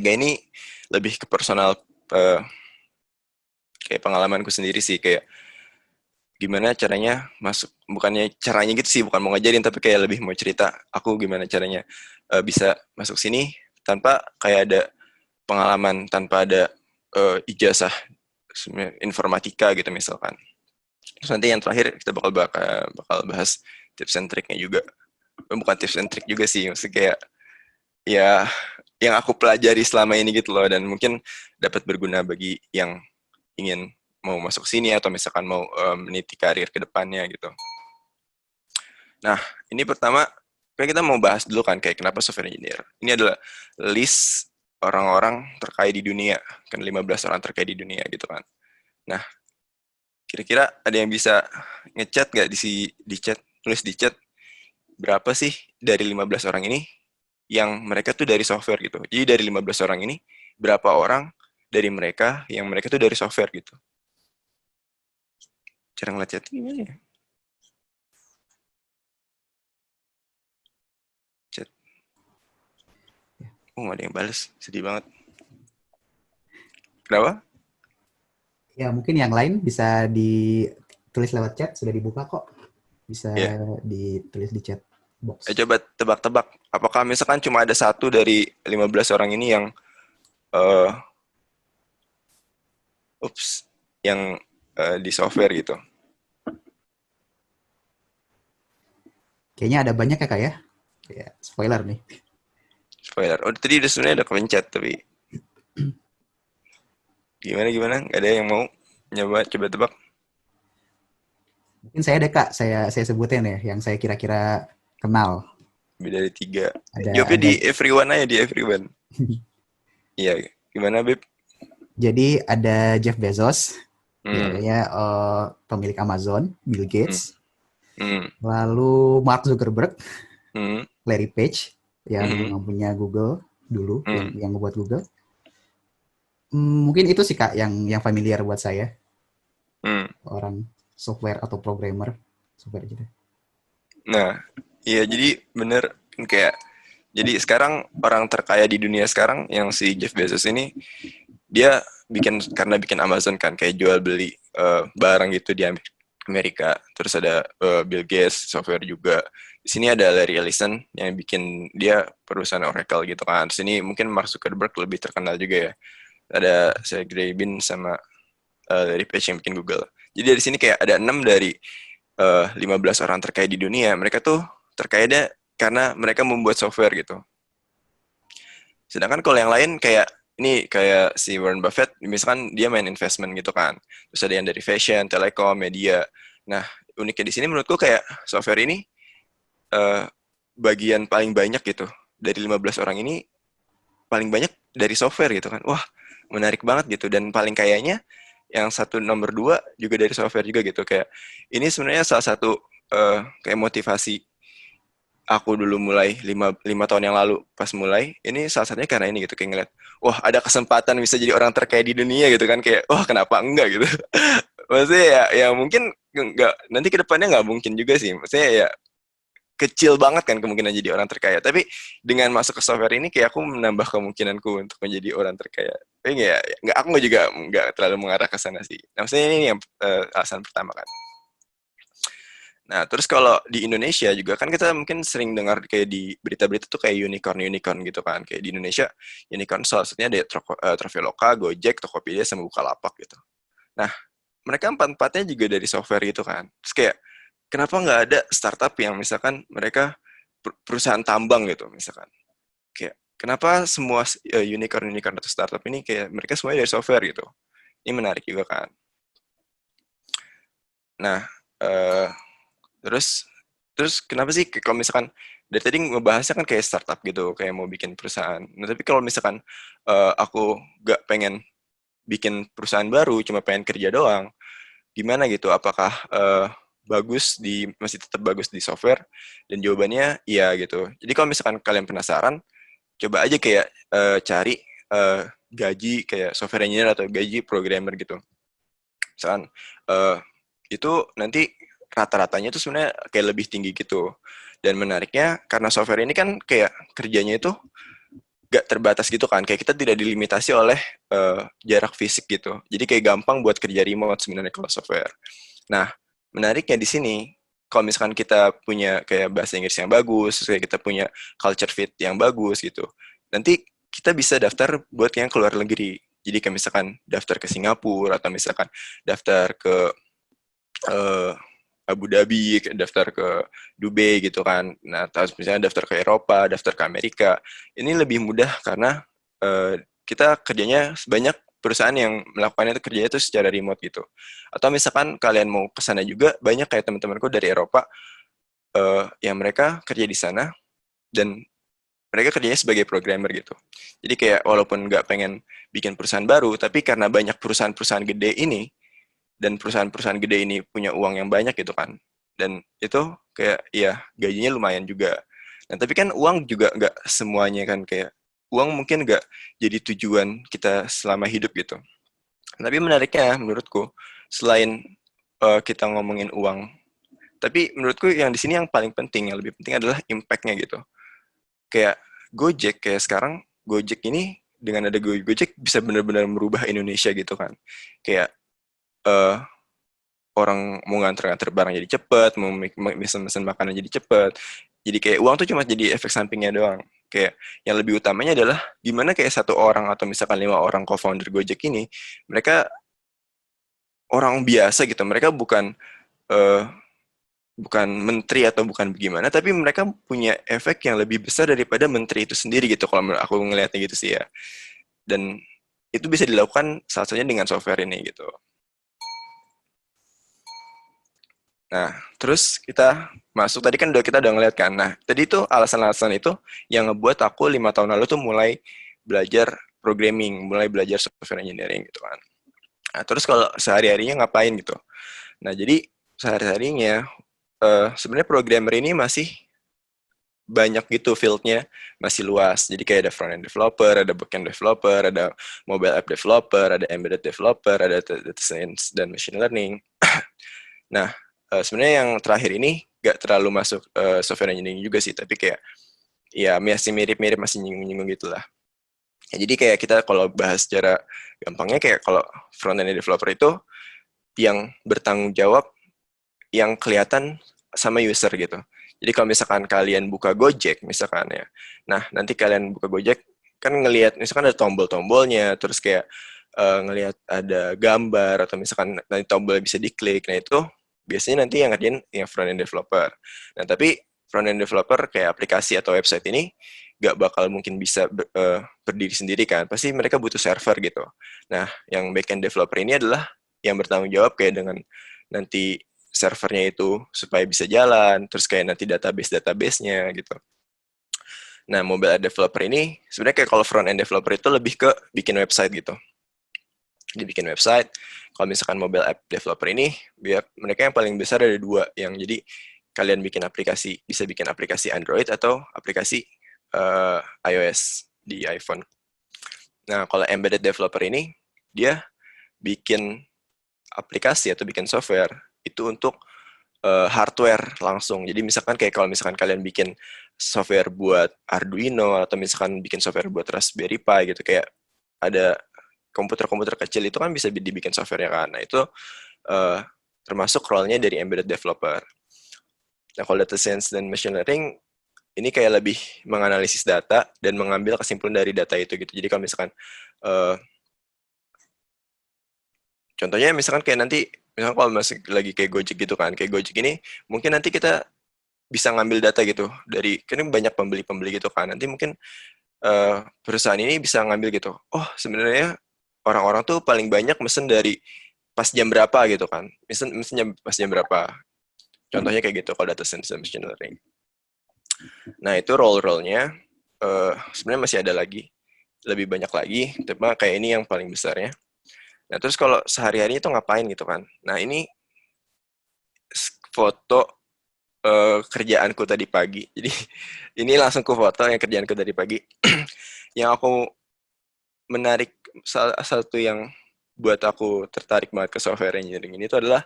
ketiga ini lebih ke personal, kayak pengalamanku sendiri sih, kayak gimana caranya masuk, bukannya caranya gitu sih, bukan mau ngajarin tapi kayak lebih mau cerita aku gimana caranya bisa masuk sini tanpa kayak ada pengalaman, tanpa ada ijazah informatika gitu misalkan. Terus nanti yang terakhir kita bakal bahas tips and triknya juga. Bukan tips and trik juga sih, maksudnya kayak ya yang aku pelajari selama ini gitu loh, dan mungkin dapat berguna bagi yang ingin mau masuk sini atau misalkan mau meniti karir ke depannya gitu. Nah, ini pertama kayak kita mau bahas dulu kan kayak kenapa software engineer. Ini adalah list orang-orang terkaya di dunia, kan 15 orang terkaya di dunia gitu kan. Nah, kira-kira ada yang bisa ngechat nggak di chat, tulis di chat berapa sih dari 15 orang ini yang mereka tuh dari software gitu. Jadi dari 15 orang ini berapa orang dari mereka yang mereka tuh dari software gitu. Cara ngeliat chat gimana ya? Chat. Oh, nggak ada yang balas. Sedih banget. Kenapa? Ya, mungkin yang lain bisa ditulis lewat chat, sudah dibuka kok. Bisa Ya. ditulis di chat box. Coba tebak-tebak. Apakah misalkan cuma ada satu dari 15 orang ini yang uh, yang di software gitu. Kayaknya ada banyak ya, Kak ya? Ya, spoiler nih. Spoiler. Oh, tadi udah sebenarnya udah kepencet tapi gimana? Gak ada yang mau nyoba coba tebak? Mungkin saya ada, Kak, saya sebutin ya yang saya kira-kira kenal. Lebih dari tiga. Ada Jawabnya ada di everyone aja, di everyone. Iya, gimana Beb? Jadi ada Jeff Bezos, ya, Hmm, ya pemilik Amazon, Bill hmm, Gates, hmm, lalu Mark Zuckerberg, hmm, Larry Page hmm, yang punya Google dulu, hmm, yang membuat Google. Mungkin itu sih Kak yang familiar buat saya, hmm. orang software atau programmer software gitu. Nah, iya jadi bener kan kayak jadi sekarang orang terkaya di dunia sekarang yang si Jeff Bezos ini dia karena bikin Amazon kan kayak jual beli barang gitu di Amerika. Terus ada Bill Gates software juga. Di sini ada Larry Ellison yang bikin dia perusahaan Oracle gitu kan. Terus ini mungkin Mark Zuckerberg lebih terkenal juga ya. Ada Sergey Brin sama Larry Page yang bikin Google. Jadi dari sini kayak ada 6 dari 15 orang terkaya di dunia. Mereka tuh terkaya karena mereka membuat software gitu. Sedangkan kalau yang lain kayak ini kayak si Warren Buffett, misalkan dia main investment gitu kan. Terus ada yang dari fashion, telekom, media. Nah, uniknya di sini menurutku kayak software ini eh, bagian paling banyak gitu. Dari 15 orang ini paling banyak dari software gitu kan. Wah, menarik banget gitu. Dan paling kayaknya yang satu nomor dua juga dari software juga gitu. Kayak ini sebenarnya salah satu kayak motivasi aku dulu mulai lima tahun yang lalu pas mulai ini salah satunya karena ini gitu kayak ngeliat wah ada kesempatan bisa jadi orang terkaya di dunia gitu kan kayak wah kenapa enggak gitu. Maksudnya ya mungkin enggak nanti kedepannya nggak mungkin juga sih, maksudnya ya kecil banget kan kemungkinan jadi orang terkaya, tapi dengan masuk ke software ini kayak aku menambah kemungkinanku untuk menjadi orang terkaya. Tapi nggak aku nggak juga nggak terlalu mengarah ke sana sih. Nah, maksudnya ini yang alasan pertama kan. Nah, terus kalau di Indonesia juga kan kita mungkin sering dengar kayak di berita-berita tuh kayak unicorn gitu kan. Kayak di Indonesia unicorn salah satunya ada Traveloka, Gojek, Tokopedia, sama Bukalapak gitu. Nah, mereka empat-empatnya juga dari software gitu kan. Terus kayak kenapa nggak ada startup yang misalkan mereka perusahaan tambang gitu misalkan. Kayak kenapa semua unicorn atau startup ini kayak mereka semuanya dari software gitu. Ini menarik juga kan. Nah, eh, Terus terus kenapa sih kalau misalkan dari tadi ngebahasnya kan kayak startup gitu, kayak mau bikin perusahaan. Nah, tapi kalau misalkan aku gak pengen bikin perusahaan baru, cuma pengen kerja doang, gimana gitu? Apakah masih tetap bagus di software? Dan jawabannya iya gitu. Jadi kalau misalkan kalian penasaran, coba aja kayak cari gaji kayak software engineer atau gaji programmer gitu. Misalkan uh, itu nanti rata-ratanya itu sebenarnya kayak lebih tinggi gitu. Dan menariknya karena software ini kan kayak kerjanya itu gak terbatas gitu kan, kayak kita tidak dilimitasi oleh jarak fisik gitu. Jadi kayak gampang buat kerja remote sebenarnya kalau software. Nah, menariknya di sini, kalau misalkan kita punya kayak bahasa Inggris yang bagus, kayak kita punya culture fit yang bagus gitu, nanti kita bisa daftar buat yang keluar negeri. Jadi kayak misalkan daftar ke Singapura atau misalkan daftar ke eh, Abu Dhabi, daftar ke Dubai gitu kan. Nah, terus misalnya daftar ke Eropa, daftar ke Amerika. Ini lebih mudah karena kita kerjanya banyak perusahaan yang melakukan itu kerjanya itu secara remote gitu. Atau misalkan kalian mau ke sana juga, banyak kayak teman-temanku dari Eropa yang mereka kerja di sana dan mereka kerjanya sebagai programmer gitu. Jadi kayak walaupun nggak pengen bikin perusahaan baru, tapi karena banyak perusahaan-perusahaan gede ini, dan perusahaan-perusahaan gede ini punya uang yang banyak gitu kan. Dan itu kayak ya gajinya lumayan juga. Nah tapi kan uang juga nggak semuanya kan, kayak uang mungkin nggak jadi tujuan kita selama hidup gitu. Tapi menariknya menurutku, selain kita ngomongin uang, tapi menurutku yang di sini yang paling penting, yang lebih penting adalah impact-nya gitu. Kayak Gojek, kayak sekarang Gojek ini dengan ada Gojek bisa benar-benar merubah Indonesia gitu kan. Kayak eh, orang mau nganter-nganter barang jadi cepet, mau mesen makanan jadi cepet. Jadi kayak uang tuh cuma jadi efek sampingnya doang. Kayak yang lebih utamanya adalah gimana kayak satu orang atau misalkan 5 orang co-founder Gojek ini, mereka orang biasa gitu. Mereka eh, bukan menteri atau bukan bagaimana, tapi mereka punya efek yang lebih besar daripada menteri itu sendiri gitu. Kalau aku ngelihatnya gitu sih ya. Dan itu bisa dilakukan salah satunya dengan software ini gitu. Nah, terus kita masuk, tadi kan kita udah ngeliat kan. Nah, tadi itu alasan-alasan itu yang ngebuat aku 5 tahun lalu tuh mulai belajar programming, mulai belajar software engineering gitu kan. Nah, terus kalau sehari-harinya ngapain gitu. Nah, jadi sehari-harinya sebenarnya programmer ini masih banyak gitu fieldnya, masih luas. Jadi kayak ada front-end developer, ada back-end developer, ada mobile app developer, ada embedded developer, ada data science dan machine learning. Nah, sebenarnya yang terakhir ini gak terlalu masuk software engineering juga sih, tapi kayak ya masih mirip-mirip, masih nyinggung-nyinggung gitu lah. Ya, jadi kayak kita kalau bahas secara gampangnya, kayak kalau front-end developer itu yang bertanggung jawab, yang kelihatan sama user gitu. Jadi kalau misalkan kalian buka Gojek misalkan ya, nah nanti kalian buka Gojek kan ngelihat misalkan ada tombol-tombolnya, terus kayak ngelihat ada gambar atau misalkan nanti tombol bisa diklik. Nah itu biasanya nanti yang ngerjain yang front end developer. Nah tapi front end developer kayak aplikasi atau website ini gak bakal mungkin bisa berdiri sendiri kan, pasti mereka butuh server gitu. Nah yang back end developer ini adalah yang bertanggung jawab kayak dengan nanti servernya itu supaya bisa jalan, terus kayak nanti database-nya gitu. Nah, mobile app developer ini sebenarnya kayak kalau front end developer itu lebih ke bikin website gitu. Dibikin website. Kalau misalkan mobile app developer ini, biar mereka yang paling besar ada dua, yang jadi kalian bikin aplikasi, bisa bikin aplikasi Android atau aplikasi iOS di iPhone. Nah, kalau embedded developer ini, dia bikin aplikasi atau bikin software itu untuk hardware langsung. Jadi misalkan kayak kalau misalkan kalian bikin software buat Arduino atau misalkan bikin software buat Raspberry Pi gitu, kayak ada komputer-komputer kecil itu kan bisa dibikin software-nya kan. Nah itu uh, termasuk role-nya dari embedded developer. Nah kalau data science dan machine learning ini kayak lebih menganalisis data dan mengambil kesimpulan dari data itu gitu. Jadi kalau misalkan contohnya misalkan kayak nanti misalkan kalau masih lagi kayak Gojek gitu kan, kayak Gojek ini mungkin nanti kita bisa ngambil data gitu dari, kan banyak pembeli-pembeli gitu kan, nanti mungkin perusahaan ini bisa ngambil gitu, oh sebenarnya orang-orang tuh paling banyak mesen dari pas jam berapa gitu kan, mesen pas jam berapa, contohnya kayak gitu kalau data science dan machine learning. Nah itu role-nya sebenarnya masih ada lagi, lebih banyak lagi, tapi kayak ini yang paling besarnya. Nah terus kalau sehari-hari itu ngapain gitu kan, nah ini foto kerjaanku tadi pagi. Jadi ini langsung ku foto yang kerjaanku tadi pagi. Yang aku menarik, salah satu yang buat aku tertarik banget ke software engineering ini tuh adalah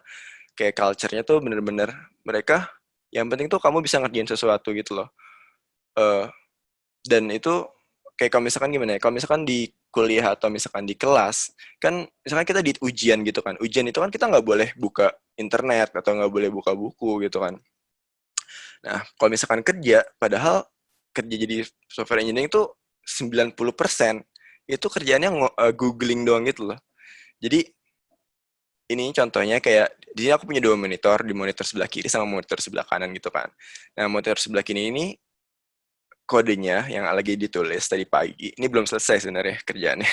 kayak culture-nya tuh bener-bener mereka yang penting tuh kamu bisa ngerjain sesuatu gitu loh. Dan itu kayak kalau misalkan gimana ya, kalau misalkan di kuliah atau misalkan di kelas, kan misalkan kita di ujian gitu kan, ujian itu kan kita nggak boleh buka internet atau nggak boleh buka buku gitu kan. Nah, kalau misalkan kerja, padahal kerja jadi software engineering itu 90% itu kerjaannya googling doang gitu loh. Jadi ini contohnya kayak di sini aku punya dua monitor, di monitor sebelah kiri sama monitor sebelah kanan gitu kan. Nah, monitor sebelah kiri ini kodenya yang lagi ditulis tadi pagi, ini belum selesai sebenarnya kerjaannya.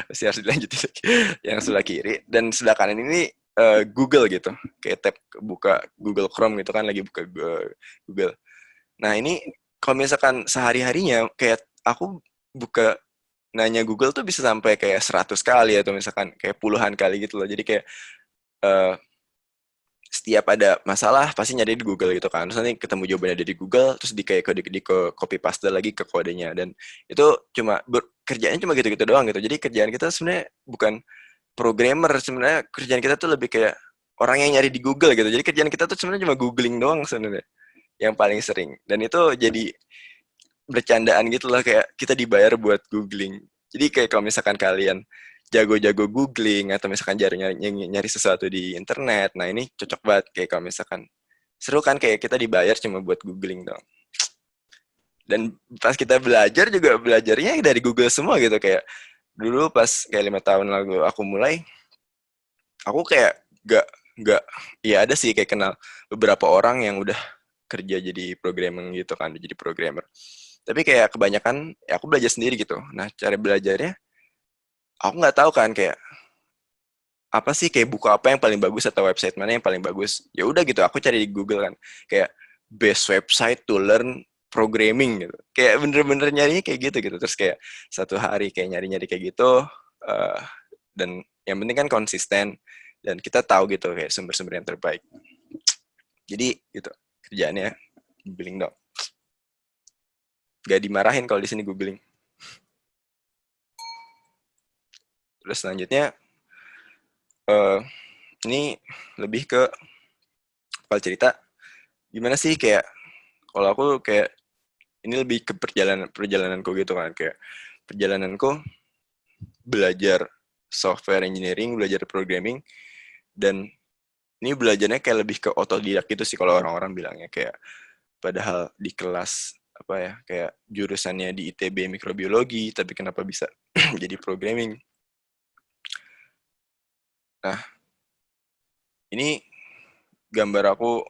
Masih harus dilanjutin lagi. Yang sebelah kiri dan sebelah kanan ini Google gitu. Kayak tab buka Google Chrome gitu kan lagi buka Google. Nah, ini kalau misalkan sehari-harinya kayak aku buka nanya Google tuh bisa sampai kayak 100 kali atau misalkan kayak puluhan kali gitu loh. Jadi kayak eh, setiap ada masalah pasti nyari di Google gitu kan. Terus nanti ketemu jawabannya dari Google, terus di kayak di copy paste lagi ke kodenya dan itu cuma kerjanya cuma gitu-gitu doang gitu. Jadi kerjaan kita sebenarnya bukan programmer, sebenarnya kerjaan kita tuh lebih kayak orang yang nyari di Google gitu. Jadi kerjaan kita tuh sebenarnya cuma googling doang sebenarnya yang paling sering. Dan itu jadi bercandaan gitu lah kayak kita dibayar buat googling. Jadi kayak kalau misalkan kalian jago-jago googling atau misalkan nyari sesuatu di internet, nah ini cocok banget kayak kalau misalkan seru kan kayak kita dibayar cuma buat googling dong. Dan pas kita belajar juga belajarnya dari Google semua gitu kayak dulu pas kayak 5 tahun lalu aku mulai, aku kayak gak ya ada sih kayak kenal beberapa orang yang udah kerja jadi programming gitu kan, jadi programmer. Tapi kayak kebanyakan ya aku belajar sendiri gitu. Nah, cara belajarnya aku nggak tahu kan kayak apa sih kayak buku apa yang paling bagus atau website mana yang paling bagus. Ya udah gitu, aku cari di Google kan. Kayak best website to learn programming gitu. Kayak bener-bener nyarinya kayak gitu gitu. Terus kayak satu hari kayak nyari-nyari kayak gitu uh, dan yang penting kan konsisten dan kita tahu gitu kayak sumber-sumber yang terbaik. Jadi gitu kerjaannya googling dong. Gak dimarahin kalau di sini googling. Terus selanjutnya uh, ini lebih ke kalau cerita gimana sih kayak kalau aku kayak ini lebih ke perjalananku gitu kan kayak perjalananku belajar software engineering, belajar programming dan ini belajarnya kayak lebih ke otodidak gitu sih kalau orang-orang bilangnya kayak padahal di kelas apa ya kayak jurusannya di ITB mikrobiologi tapi kenapa bisa jadi programming. Nah, ini gambar aku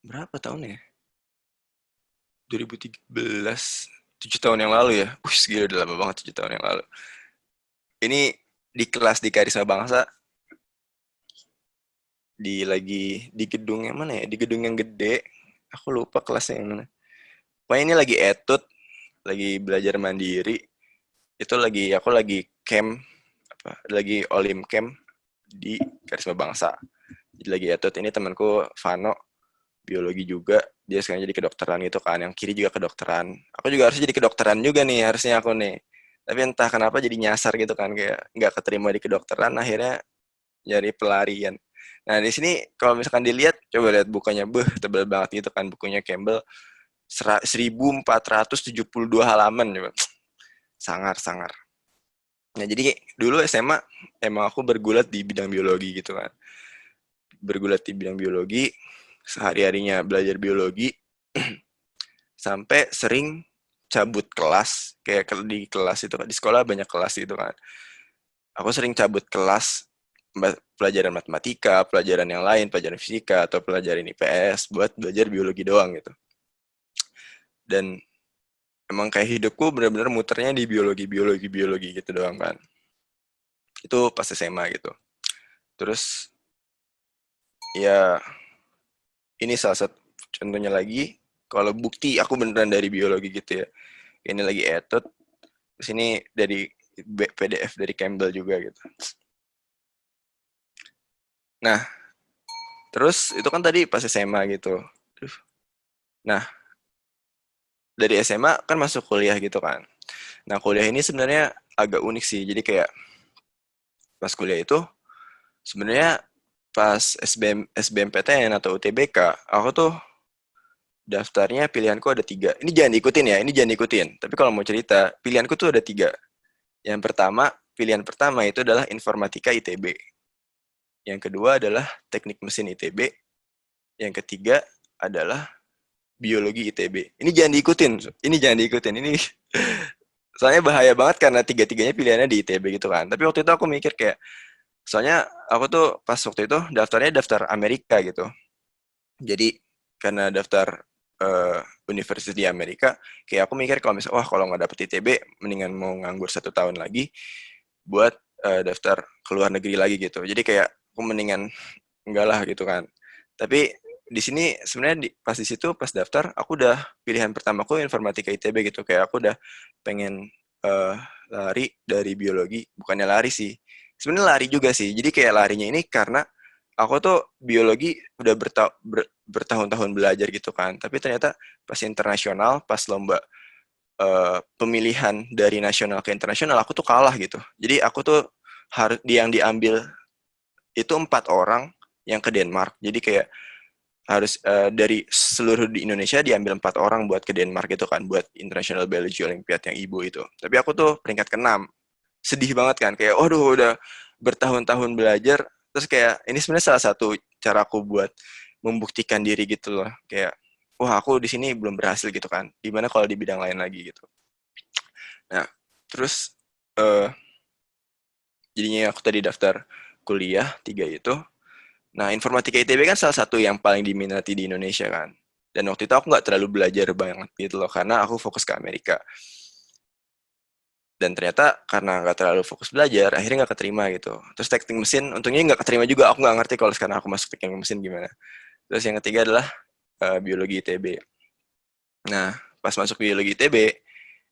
berapa tahun ya? 2013, 7 tahun yang lalu ya. Gila udah lama banget 7 tahun yang lalu. Ini di kelas di Karisma Bangsa di lagi di gedung yang mana ya? Di gedung yang gede. Aku lupa kelasnya yang mana. Pokoknya ini lagi etud, lagi belajar mandiri. Itu lagi aku lagi camp apa? Lagi olim camp di Karisma Bangsa. Jadi lagi etud ini temanku Vano biologi juga dia sekarang jadi kedokteran gitu kan yang kiri juga kedokteran aku juga harus jadi kedokteran juga nih harusnya aku nih tapi entah kenapa jadi nyasar gitu kan kayak nggak keterima di kedokteran akhirnya nyari pelarian. Nah di sini kalau misalkan dilihat coba lihat bukunya tebel banget gitu kan bukunya Campbell 1472 halaman coba sangar sangar. Nah jadi dulu SMA emang aku bergulat di bidang biologi gitu kan bergulat di bidang biologi sehari-harinya belajar biologi sampai sering cabut kelas kayak di kelas itu kan di sekolah banyak kelas itu kan aku sering cabut kelas pelajaran matematika pelajaran yang lain pelajaran fisika atau pelajaran IPS buat belajar biologi doang gitu dan emang kayak hidupku benar-benar muternya di biologi gitu doang kan itu pas SMA gitu terus ya ini salah satu contohnya lagi kalau bukti aku beneran dari biologi gitu ya ini lagi etud terus ini dari PDF dari Campbell juga gitu. Nah, terus itu kan tadi pas SMA gitu. Nah, dari SMA kan masuk kuliah gitu kan. Nah, kuliah ini sebenarnya agak unik sih. Jadi kayak pas kuliah itu sebenarnya pas SBMPTN atau UTBK, aku tuh daftarnya pilihanku ada 3. Ini jangan diikutin ya, ini jangan diikutin. Tapi kalau mau cerita, pilihanku tuh ada 3. Yang pertama, pilihan pertama itu adalah informatika ITB. Yang kedua adalah teknik mesin ITB. Yang ketiga adalah biologi ITB. Ini jangan diikutin, ini jangan diikutin. Ini soalnya bahaya banget karena tiga-tiganya pilihannya di ITB gitu kan. Tapi waktu itu aku mikir kayak, soalnya aku tuh pas waktu itu daftarnya daftar Amerika gitu. Jadi karena daftar universitas di Amerika, kayak aku mikir kalau misalnya, wah kalau nggak dapet ITB, mendingan mau nganggur 1 tahun lagi buat daftar ke luar negeri lagi gitu. Jadi kayak aku mendingan enggak lah gitu kan. Tapi di sini sebenarnya pas di situ pas daftar aku udah pilihan pertamaku informatika ITB gitu, kayak aku udah pengen lari dari biologi, bukannya lari sih. Sebenarnya lari juga sih. Jadi kayak larinya ini karena aku tuh biologi udah bertahun-tahun belajar gitu kan. Tapi ternyata pas internasional, pas lomba pemilihan dari nasional ke internasional, aku tuh kalah gitu. Jadi aku tuh harus yang diambil itu 4 orang yang ke Denmark. Jadi kayak harus dari seluruh di Indonesia diambil 4 orang buat ke Denmark gitu kan, buat International Biology Olympiad yang IBO itu. Tapi aku tuh peringkat ke-6. Sedih banget kan, kayak waduh udah bertahun-tahun belajar, terus kayak ini sebenarnya salah satu cara aku buat membuktikan diri gitu loh, kayak wah aku di sini belum berhasil gitu kan, gimana kalau di bidang lain lagi gitu. Nah terus jadinya aku tadi daftar kuliah 3 itu. Nah, informatika ITB kan salah satu yang paling diminati di Indonesia kan. Dan waktu itu aku nggak terlalu belajar banget gitu loh, karena aku fokus ke Amerika. Dan ternyata karena nggak terlalu fokus belajar, akhirnya nggak keterima gitu. Terus teknik mesin, untungnya nggak keterima juga. Aku nggak ngerti kalau sekarang aku masuk teknik mesin gimana. Terus yang ketiga adalah biologi ITB. Nah, pas masuk biologi ITB,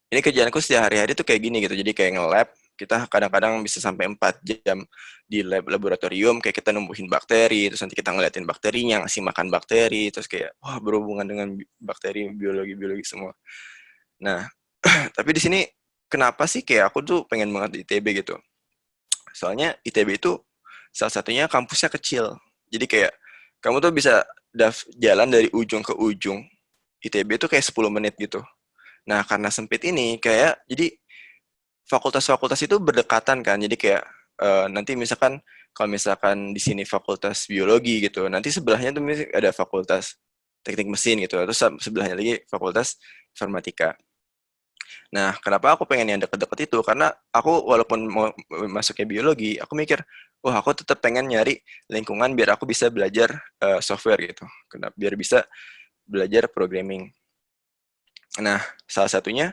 ini kerjaanku setiap hari-hari tuh kayak gini gitu. Jadi kayak nge-lab, kita kadang-kadang bisa sampai 4 jam di lab laboratorium, kayak kita numbuhin bakteri, terus nanti kita ngeliatin bakterinya, ngasih makan bakteri, terus kayak wah berhubungan dengan bakteri, biologi semua. Nah, tapi di sini kenapa sih kayak aku tuh pengen banget di ITB gitu? Soalnya ITB itu salah satunya kampusnya kecil. Jadi kayak kamu tuh bisa jalan dari ujung ke ujung. ITB itu kayak 10 menit gitu. Nah, karena sempit ini kayak jadi fakultas-fakultas itu berdekatan kan. Jadi kayak nanti misalkan kalau misalkan di sini fakultas biologi gitu, nanti sebelahnya tuh ada fakultas teknik mesin gitu, terus sebelahnya lagi fakultas informatika. Nah, kenapa aku pengen yang deket-deket itu? Karena aku walaupun mau masuknya biologi, aku mikir, wah aku tetap pengen nyari lingkungan biar aku bisa belajar software gitu. Kenapa? Biar bisa belajar programming. Nah, salah satunya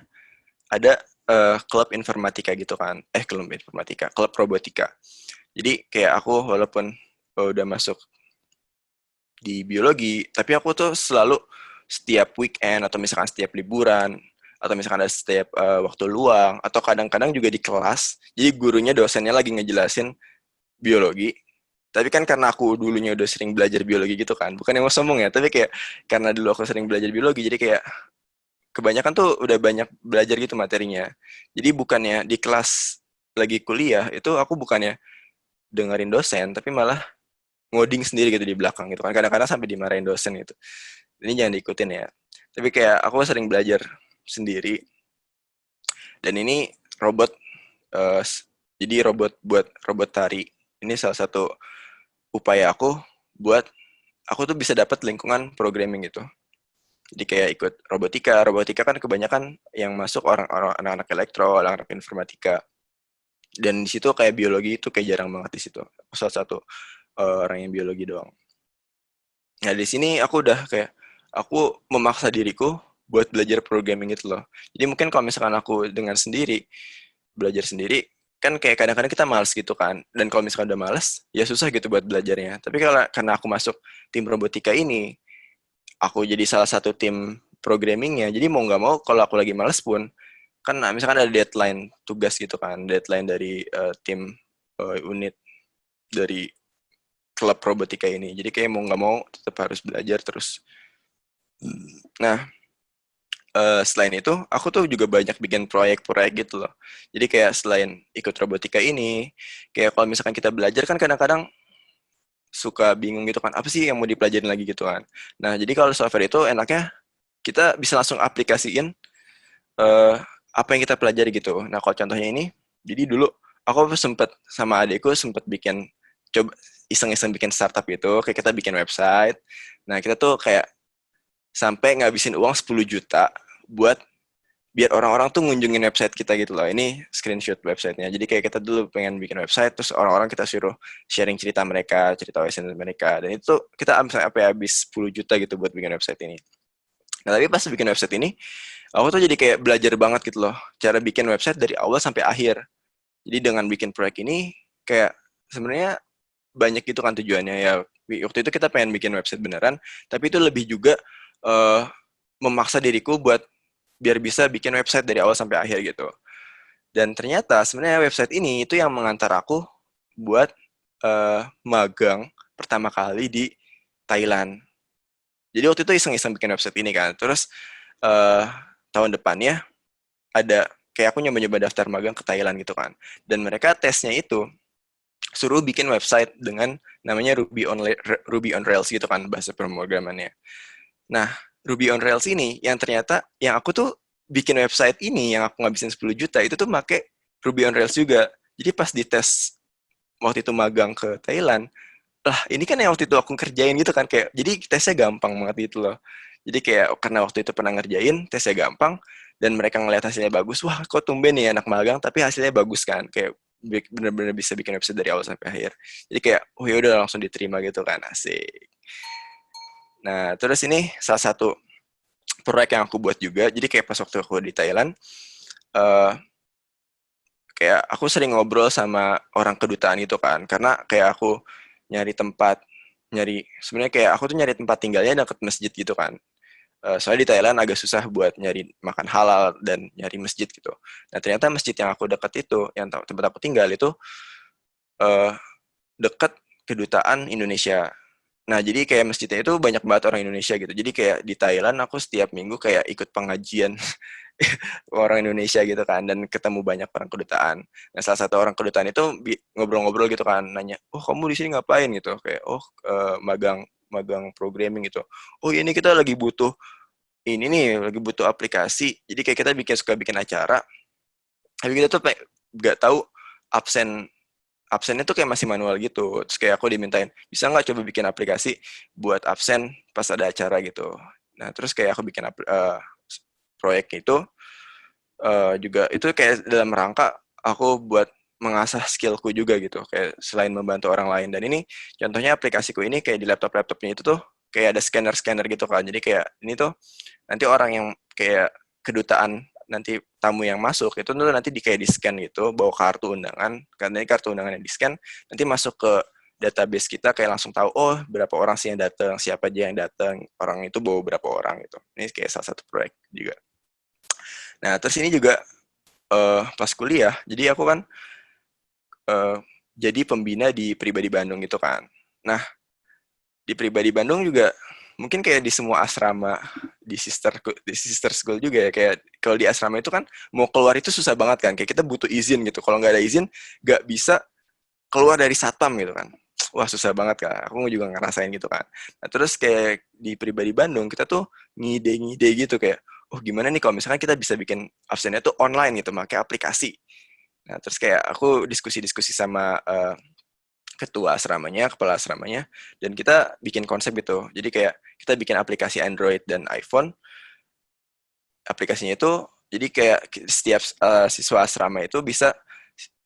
ada klub informatika gitu kan. Klub informatika, klub robotika. Jadi kayak aku walaupun udah masuk di biologi, tapi aku tuh selalu setiap weekend atau misalkan setiap liburan atau misalkan ada setiap waktu luang atau kadang-kadang juga di kelas. Jadi gurunya dosennya lagi ngejelasin biologi. Tapi kan karena aku dulunya udah sering belajar biologi gitu kan, bukan yang mau sombong ya, tapi kayak karena dulu aku sering belajar biologi, jadi kayak kebanyakan tuh udah banyak belajar gitu materinya. Jadi bukannya di kelas lagi kuliah, itu aku bukannya dengerin dosen, tapi malah ngoding sendiri gitu di belakang gitu kan. Kadang-kadang sampai dimarahin dosen gitu. Ini jangan diikutin ya. Tapi kayak aku sering belajar sendiri. Dan ini robot, uh, jadi robot buat robot tari. Ini salah satu upaya aku buat aku tuh bisa dapat lingkungan programming gitu. Jadi kayak ikut robotika. Robotika kan kebanyakan yang masuk orang-orang anak-anak elektro, anak-anak informatika. Dan di situ kayak biologi itu kayak jarang banget di situ. Aku salah satu orang yang biologi doang. Nah di sini aku udah kayak aku memaksa diriku buat belajar programming itu loh. Jadi mungkin kalau misalkan aku dengan sendiri belajar sendiri kan kayak kadang-kadang kita males gitu kan. Dan kalau misalkan udah males ya susah gitu buat belajarnya. Tapi kalau karena aku masuk tim robotika ini, aku jadi salah satu tim programmingnya. Jadi mau nggak mau kalau aku lagi males pun kan misalkan ada deadline tugas gitu kan, deadline dari tim unit dari klub robotika ini. Jadi kayak mau nggak mau tetap harus belajar terus. Nah, selain itu, aku tuh juga banyak bikin proyek-proyek gitu loh. Jadi kayak selain ikut robotika ini, kayak kalau misalkan kita belajar kan kadang-kadang suka bingung gitu kan, apa sih yang mau dipelajarin lagi gitu kan. Nah, jadi kalau software itu enaknya kita bisa langsung aplikasiin eh, apa yang kita pelajari gitu. Nah, kalau contohnya ini, jadi dulu aku sempet sama adikku sempet bikin coba iseng-iseng bikin startup gitu, kayak kita bikin website. Nah, kita tuh kayak sampai ngabisin uang 10 juta buat biar orang-orang tuh ngunjungin website kita gitu loh. Ini screenshot websitenya. Jadi kayak kita dulu pengen bikin website, terus orang-orang kita suruh sharing cerita mereka, cerita website mereka. Dan itu kita sampai habis 10 juta gitu buat bikin website ini. Nah, tapi pas bikin website ini, aku tuh jadi kayak belajar banget gitu loh. Cara bikin website dari awal sampai akhir. Jadi dengan bikin proyek ini, kayak sebenarnya banyak gitu kan tujuannya ya. Waktu itu kita pengen bikin website beneran, tapi itu lebih juga uh, memaksa diriku buat biar bisa bikin website dari awal sampai akhir gitu. Dan ternyata sebenarnya website ini itu yang mengantar aku buat magang pertama kali di Thailand. Jadi waktu itu iseng-iseng bikin website ini kan. Terus uh, tahun depannya ada kayak aku nyoba-nyoba daftar magang ke Thailand gitu kan. Dan mereka tesnya itu suruh bikin website dengan namanya Ruby on Rails gitu kan bahasa pemrogramannya. Nah, Ruby on Rails ini yang ternyata yang aku tuh bikin website ini yang aku ngabisin 10 juta itu tuh make Ruby on Rails juga. Jadi pas dites waktu itu magang ke Thailand, lah ini kan yang waktu itu aku kerjain gitu kan kayak jadi tesnya gampang banget gitu loh. Jadi kayak karena waktu itu pernah ngerjain, tesnya gampang dan mereka ngeliat hasilnya bagus, wah kok tumben nih anak magang tapi hasilnya bagus kan, kayak bener-bener bisa bikin website dari awal sampai akhir. Jadi kayak, oh yaudah langsung diterima gitu kan, asik. Nah, terus ini salah satu proyek yang aku buat juga. Jadi kayak pas waktu aku di Thailand, uh, kayak aku sering ngobrol sama orang kedutaan itu kan, karena kayak aku nyari tempat, sebenarnya kayak aku tuh nyari tempat tinggalnya deket masjid gitu kan. Soalnya di Thailand agak susah buat nyari makan halal dan nyari masjid gitu. Nah ternyata masjid yang aku deket itu, yang tempat aku tinggal itu uh, deket kedutaan Indonesia. Nah, jadi kayak masjidnya itu banyak banget orang Indonesia gitu. Jadi kayak di Thailand aku setiap minggu kayak ikut pengajian orang Indonesia gitu kan dan ketemu banyak orang kedutaan. Nah, salah satu orang kedutaan itu ngobrol-ngobrol gitu kan, nanya, "Oh, kamu di sini ngapain?" gitu. Kayak, "Oh, magang magang programming gitu." "Oh, ini kita lagi butuh ini nih, lagi butuh aplikasi." Jadi kayak kita suka bikin acara, tapi kita tuh nggak tahu absen absennya tuh kayak masih manual gitu. Terus kayak aku dimintain, bisa nggak coba bikin aplikasi buat absen pas ada acara gitu. Nah, terus kayak aku bikin proyek itu juga itu kayak dalam rangka aku buat mengasah skillku juga gitu. Kayak selain membantu orang lain. Dan ini contohnya aplikasiku ini kayak di laptopnya itu tuh kayak ada scanner-scanner gitu kan. Jadi kayak ini tuh nanti orang yang kayak kedutaan nanti tamu yang masuk itu tuh nanti kayak di scan gitu bawa kartu undangan karena ini kartu undangan yang di scan nanti masuk ke database kita kayak langsung tahu oh berapa orang sih yang datang siapa aja yang datang orang itu bawa berapa orang gitu ini kayak salah satu proyek juga. Nah terus ini juga pas kuliah jadi aku kan uh, jadi pembina di Pribadi Bandung gitu kan. Nah di Pribadi Bandung juga mungkin kayak di semua asrama di sister school juga ya kayak kalau di asrama itu kan mau keluar itu susah banget kan kayak kita butuh izin gitu kalau nggak ada izin nggak bisa keluar dari satpam gitu kan wah susah banget kan aku juga ngerasain gitu kan. Nah terus kayak di Pribadi Bandung kita tuh ngide-ngide gitu kayak oh gimana nih kalau misalkan kita bisa bikin absennya tuh online gitu pakai aplikasi. Nah terus kayak aku diskusi-diskusi sama ketua asramanya, kepala asramanya, dan kita bikin konsep itu. Jadi kayak kita bikin aplikasi Android dan iPhone. Aplikasinya itu jadi kayak setiap siswa asrama itu bisa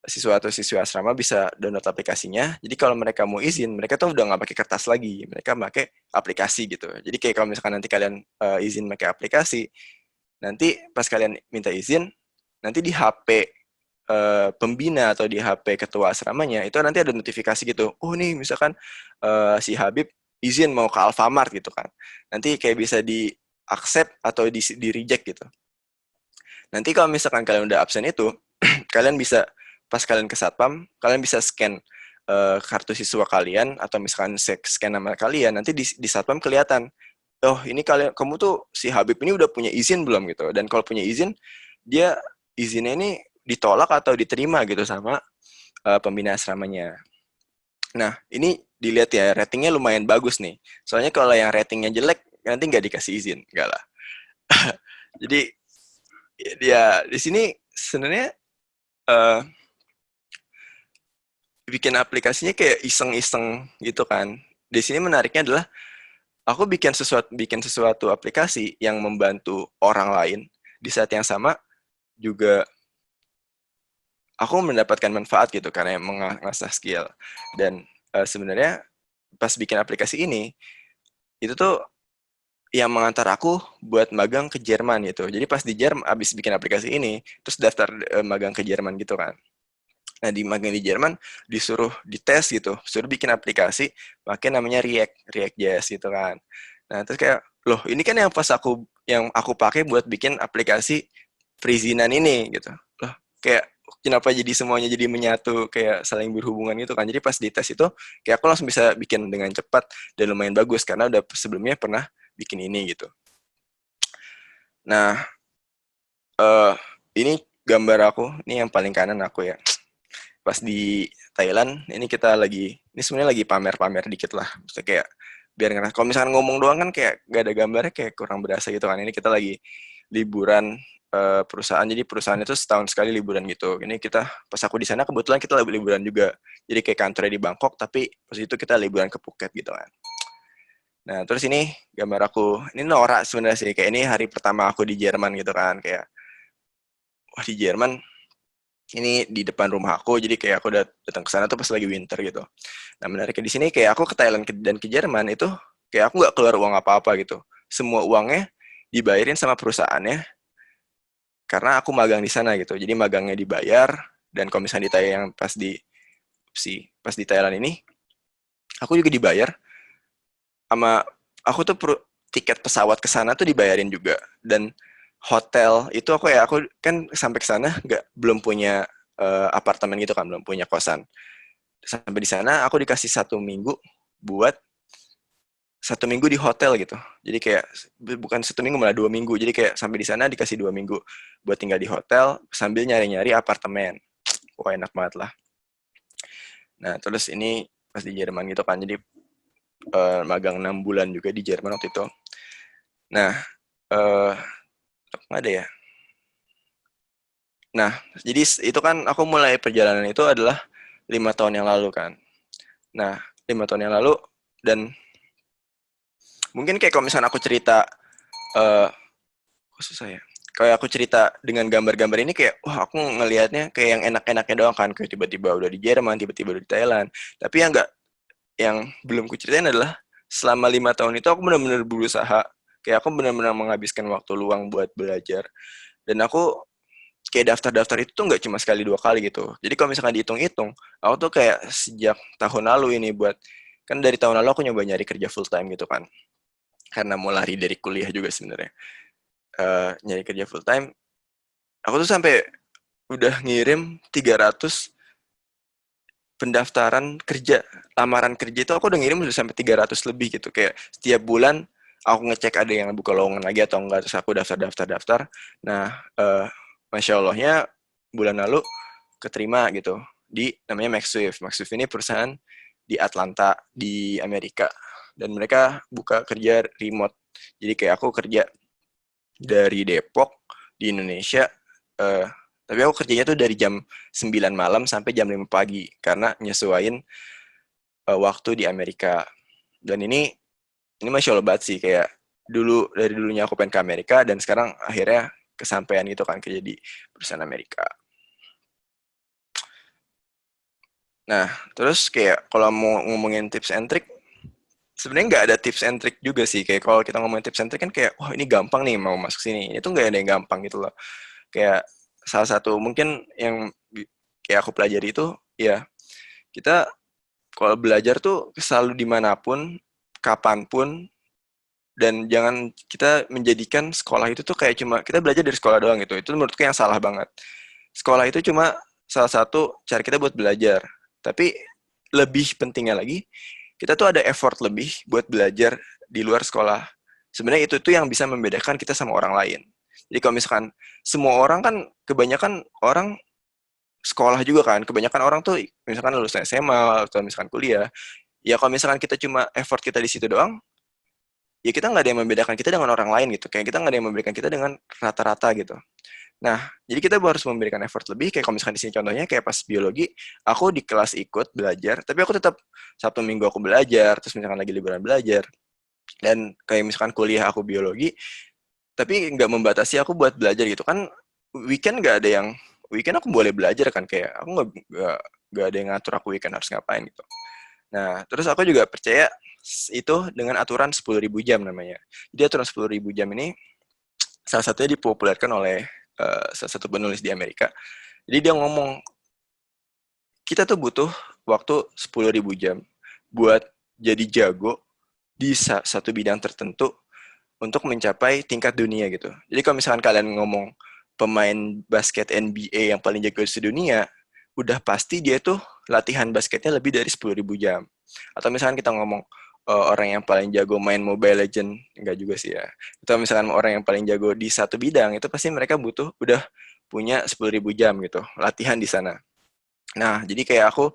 siswa atau siswa asrama bisa download aplikasinya. Jadi kalau mereka mau izin, mereka tuh udah nggak pakai kertas lagi, mereka pakai aplikasi gitu. Jadi kayak kalau misalkan nanti kalian izin pakai aplikasi, nanti pas kalian minta izin, nanti di HP pembina atau di HP ketua asramanya itu nanti ada notifikasi gitu. Oh nih misalkan si Habib izin mau ke Alfamart gitu kan. Nanti kayak bisa di accept atau di reject gitu. Nanti kalau misalkan kalian udah absen itu, kalian bisa pas kalian ke satpam, kalian bisa scan kartu siswa kalian atau misalkan scan nama kalian, nanti di satpam kelihatan. Oh ini kamu tuh si Habib ini udah punya izin belum gitu. Dan kalau punya izin, dia izinnya ini ditolak atau diterima gitu sama pembina asramanya. Nah, ini dilihat ya, ratingnya lumayan bagus nih. Soalnya kalau yang ratingnya jelek, nanti nggak dikasih izin. Nggak lah. Jadi dia di sini sebenarnya eh, bikin aplikasinya kayak iseng-iseng gitu kan. Di sini menariknya adalah aku bikin sesuatu aplikasi yang membantu orang lain di saat yang sama juga aku mendapatkan manfaat gitu karena mengasah skill. Dan sebenarnya pas bikin aplikasi ini itu tuh yang mengantar aku buat magang ke Jerman gitu. Jadi pas di Jerman abis bikin aplikasi ini terus daftar magang ke Jerman gitu kan. Nah, di magang di Jerman disuruh dites gitu, suruh bikin aplikasi pakai namanya React.js gitu kan. Nah, terus kayak, loh ini kan yang aku pakai buat bikin aplikasi perizinan ini gitu. Loh, kayak kenapa jadi semuanya jadi menyatu kayak saling berhubungan gitu kan. Jadi pas dites itu kayak aku langsung bisa bikin dengan cepat dan lumayan bagus karena udah sebelumnya pernah bikin ini gitu. Nah, eh ini gambar aku, ini yang paling kanan aku ya. Pas di Thailand ini kita lagi ini sebenarnya lagi pamer-pamer dikit lah. Maksudnya kayak biar ngerasa kalau misalkan ngomong doang kan kayak gak ada gambarnya kayak kurang berasa gitu kan. Ini kita lagi liburan perusahaan. Jadi perusahaan itu setahun sekali liburan gitu. Ini kita pas aku di sana kebetulan kita lagi liburan juga. Jadi kayak kantornya di Bangkok tapi pas itu kita liburan ke Phuket gitu kan. Nah, terus ini gambar aku. Ini norak sebenarnya sih. Kayak ini hari pertama aku di Jerman gitu kan. Kayak wah di Jerman ini di depan rumah aku jadi kayak aku udah datang ke sana tuh pas lagi winter gitu. Nah menariknya di sini kayak aku ke Thailand dan ke Jerman itu kayak aku nggak keluar uang apa-apa gitu. Semua uangnya dibayarin sama perusahaannya karena aku magang di sana gitu. Jadi magangnya dibayar dan kalau misalnya di Thailand yang pas di Thailand ini aku juga dibayar sama aku tuh tiket pesawat ke sana tuh dibayarin juga dan hotel itu aku kan sampai ke sana nggak belum punya apartemen gitu kan belum punya kosan sampai di sana aku dikasih 1 minggu buat 1 minggu di hotel gitu jadi kayak bukan 1 minggu malah 2 minggu jadi kayak sampai di sana dikasih 2 minggu buat tinggal di hotel sambil nyari-nyari apartemen. Wah enak banget lah. Nah terus ini pas di Jerman gitu kan jadi magang 6 bulan juga di Jerman waktu itu. Nah eh nggak ada ya. Nah jadi itu kan aku mulai perjalanan itu adalah 5 tahun yang lalu kan. Nah 5 tahun yang lalu dan mungkin kayak kalau misalnya aku cerita kok susah ya kayak aku cerita dengan gambar-gambar ini kayak wah aku ngelihatnya kayak yang enak-enaknya doang kan kayak tiba-tiba udah di Jerman tiba-tiba udah di Thailand tapi yang enggak yang belum kuceritain adalah selama 5 tahun itu aku benar-benar berusaha kayak aku benar-benar menghabiskan waktu luang buat belajar dan aku kayak daftar-daftar itu tuh nggak cuma sekali 2 kali gitu jadi kalau misalkan dihitung-hitung aku tuh kayak sejak tahun lalu ini buat kan dari tahun lalu aku nyoba nyari kerja full time gitu kan karena mau lari dari kuliah juga sebenarnya nyari kerja full time aku tuh sampai udah ngirim 300 pendaftaran kerja lamaran kerja itu aku udah ngirim udah sampai 300 lebih gitu kayak setiap bulan aku ngecek ada yang buka lowongan lagi atau enggak terus aku daftar nah masya Allahnya bulan lalu keterima gitu di namanya Max Swift ini perusahaan di Atlanta di Amerika dan mereka buka kerja remote jadi kayak aku kerja dari Depok di Indonesia eh, tapi aku kerjanya tuh dari jam 9 malam sampai jam 5 pagi karena nyesuaiin waktu di Amerika dan ini masya Allah banget sih kayak dari dulunya aku pengen ke Amerika dan sekarang akhirnya kesampaian gitu kan kerja di perusahaan Amerika. Nah terus kayak kalau mau ngomongin tips and trick sebenarnya nggak ada tips and trick juga sih kayak kalau kita ngomongin tips and trick kan kayak wah ini gampang nih mau masuk sini itu nggak ada yang gampang gitu loh kayak salah satu mungkin yang kayak aku pelajari itu ya kita kalau belajar tuh selalu dimanapun kapanpun dan jangan kita menjadikan sekolah itu tuh kayak cuma kita belajar dari sekolah doang gitu itu menurutku yang salah banget sekolah itu cuma salah satu cara kita buat belajar tapi lebih pentingnya lagi kita tuh ada effort lebih buat belajar di luar sekolah sebenarnya itu tuh yang bisa membedakan kita sama orang lain jadi kalau misalkan semua orang kan kebanyakan orang sekolah juga kan kebanyakan orang tuh misalkan lulus SMA atau misalkan kuliah ya kalau misalkan kita cuma effort kita di situ doang ya kita nggak ada yang membedakan kita dengan orang lain gitu. Kayak kita nggak ada yang membedakan kita dengan rata-rata gitu. Nah, jadi kita harus memberikan effort lebih. Kayak kalau misalkan di sini contohnya kayak pas biologi, aku di kelas ikut belajar, tapi aku tetap Sabtu Minggu aku belajar, terus misalkan lagi liburan belajar. Dan kayak misalkan kuliah aku biologi, tapi nggak membatasi aku buat belajar gitu kan. Weekend nggak ada yang weekend aku boleh belajar kan, kayak aku nggak ada yang ngatur aku weekend harus ngapain gitu. Nah, terus aku juga percaya itu dengan aturan 10.000 jam namanya. Jadi aturan 10.000 jam ini salah satunya dipopulerkan oleh salah satu penulis di Amerika. Jadi dia ngomong, kita tuh butuh waktu 10.000 jam buat jadi jago di satu bidang tertentu untuk mencapai tingkat dunia gitu. Jadi kalau misalkan kalian ngomong pemain basket NBA yang paling jago di dunia, udah pasti dia tuh latihan basketnya lebih dari 10.000 jam. Atau misalkan kita ngomong orang yang paling jago main Mobile Legend, enggak juga sih ya. Atau misalkan orang yang paling jago di satu bidang, itu pasti mereka butuh udah punya 10.000 jam gitu, latihan di sana. Nah, jadi kayak aku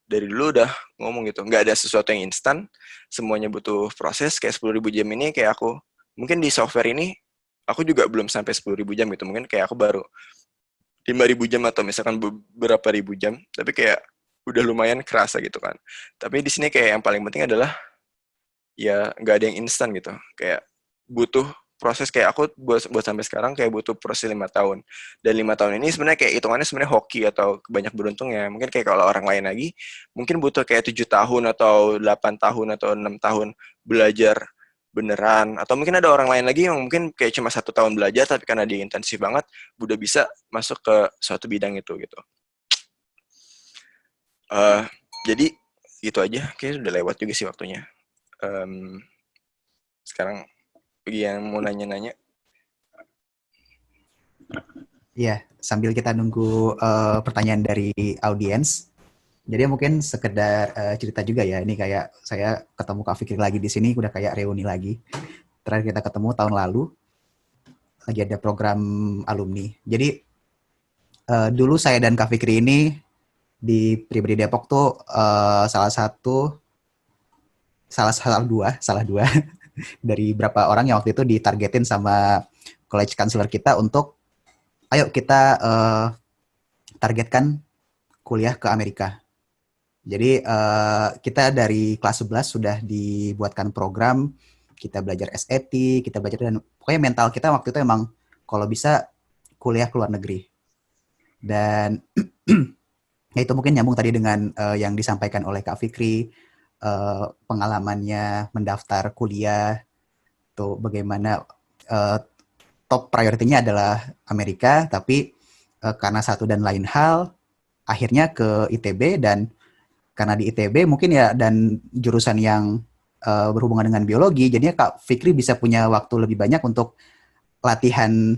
dari dulu udah ngomong gitu, nggak ada sesuatu yang instan, semuanya butuh proses. Kayak 10.000 jam ini kayak aku, mungkin di software ini, aku juga belum sampai 10.000 jam gitu, mungkin kayak aku baru 5.000 jam atau misalkan beberapa ribu jam, tapi kayak udah lumayan kerasa gitu kan. Tapi di sini kayak yang paling penting adalah ya nggak ada yang instan gitu, kayak butuh proses. Kayak aku buat sampai sekarang kayak butuh proses 5 tahun, dan 5 tahun ini sebenarnya kayak hitungannya sebenarnya hoki atau banyak beruntung ya. Mungkin kayak kalau orang lain lagi mungkin butuh kayak 7 tahun atau 8 tahun atau 6 tahun belajar beneran, atau mungkin ada orang lain lagi yang mungkin kayak cuma 1 tahun belajar tapi karena dia intensif banget udah bisa masuk ke suatu bidang itu gitu. uh, jadi gitu aja, kayak udah lewat juga sih waktunya. um, Sekarang bagi yang mau nanya-nanya. Iya, sambil kita nunggu pertanyaan dari audiens. Jadi mungkin sekedar cerita juga ya, ini kayak saya ketemu Kak Fikri lagi di sini, udah kayak reuni lagi. Terakhir kita ketemu tahun lalu, lagi ada program alumni. Jadi dulu saya dan Kak Fikri ini di Pribadi Depok tuh salah dua dari berapa orang yang waktu itu ditargetin sama college counselor kita untuk, ayo kita targetkan kuliah ke Amerika. Jadi kita dari kelas 11 sudah dibuatkan program, kita belajar SAT, kita belajar, dan pokoknya mental kita waktu itu emang kalau bisa kuliah ke luar negeri. Dan ya itu mungkin nyambung tadi dengan yang disampaikan oleh Kak Fikri, pengalamannya mendaftar kuliah, tuh bagaimana top priority-nya adalah Amerika, tapi karena satu dan lain hal, akhirnya ke ITB, dan karena di ITB mungkin ya, dan jurusan yang berhubungan dengan biologi, jadinya Kak Fikri bisa punya waktu lebih banyak untuk latihan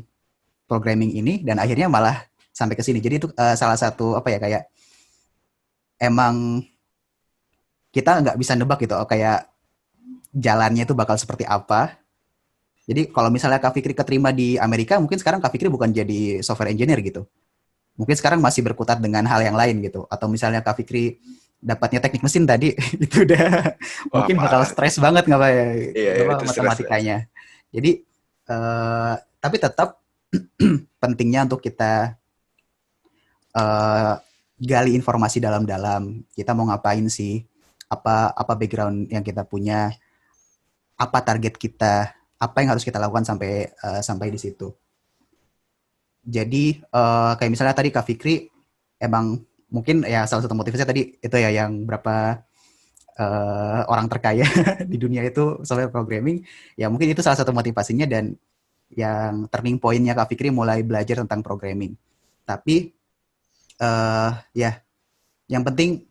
programming ini, dan akhirnya malah sampai ke sini. Jadi itu salah satu apa ya, kayak emang kita nggak bisa nebak gitu, kayak jalannya itu bakal seperti apa. Jadi kalau misalnya Kak Fikri keterima di Amerika, mungkin sekarang Kak Fikri bukan jadi software engineer gitu. Mungkin sekarang masih berkutat dengan hal yang lain gitu. Atau misalnya Kak Fikri dapatnya teknik mesin tadi, itu udah Wah, mungkin bakal parah tuh. stres banget nggak Pak, Iya, iya, apa itu stres. matematikanya. Jadi tapi tetap pentingnya untuk kita uh, gali informasi dalam-dalam. Kita mau ngapain sih? Apa background yang kita punya? Apa target kita? Apa yang harus kita lakukan sampai di situ? Jadi kayak misalnya tadi Kak Fikri emang mungkin ya salah satu motivasi tadi itu ya, yang berapa orang terkaya di dunia itu software programming, ya mungkin itu salah satu motivasinya, dan yang turning point-nya Kak Fikri mulai belajar tentang programming. Tapi ya yang penting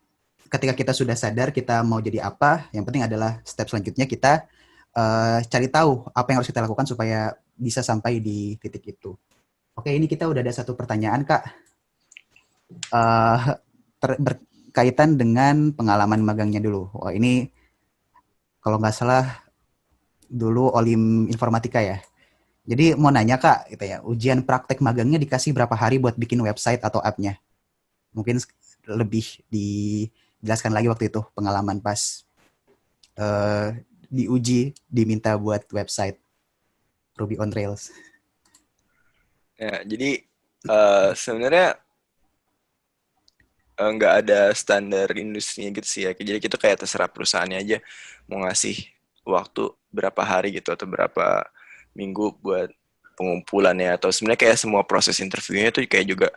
ketika kita sudah sadar kita mau jadi apa, yang penting adalah step selanjutnya kita cari tahu apa yang harus kita lakukan supaya bisa sampai di titik itu. Oke, ini kita udah ada satu pertanyaan Kak, berkaitan dengan pengalaman magangnya dulu. Wah, ini kalau nggak salah dulu Olim Informatika ya. Jadi mau nanya Kak, gitu ya, ujian praktek magangnya dikasih berapa hari buat bikin website atau app-nya? Mungkin lebih dijelaskan lagi waktu itu pengalaman pas diuji, diminta buat website Ruby on Rails. Ya, jadi sebenarnya nggak ada standar industrinya gitu sih ya. Jadi kita kayak terserah perusahaannya aja mau ngasih waktu berapa hari gitu atau berapa minggu buat pengumpulannya atau sebenarnya kayak semua proses interviewnya itu kayak juga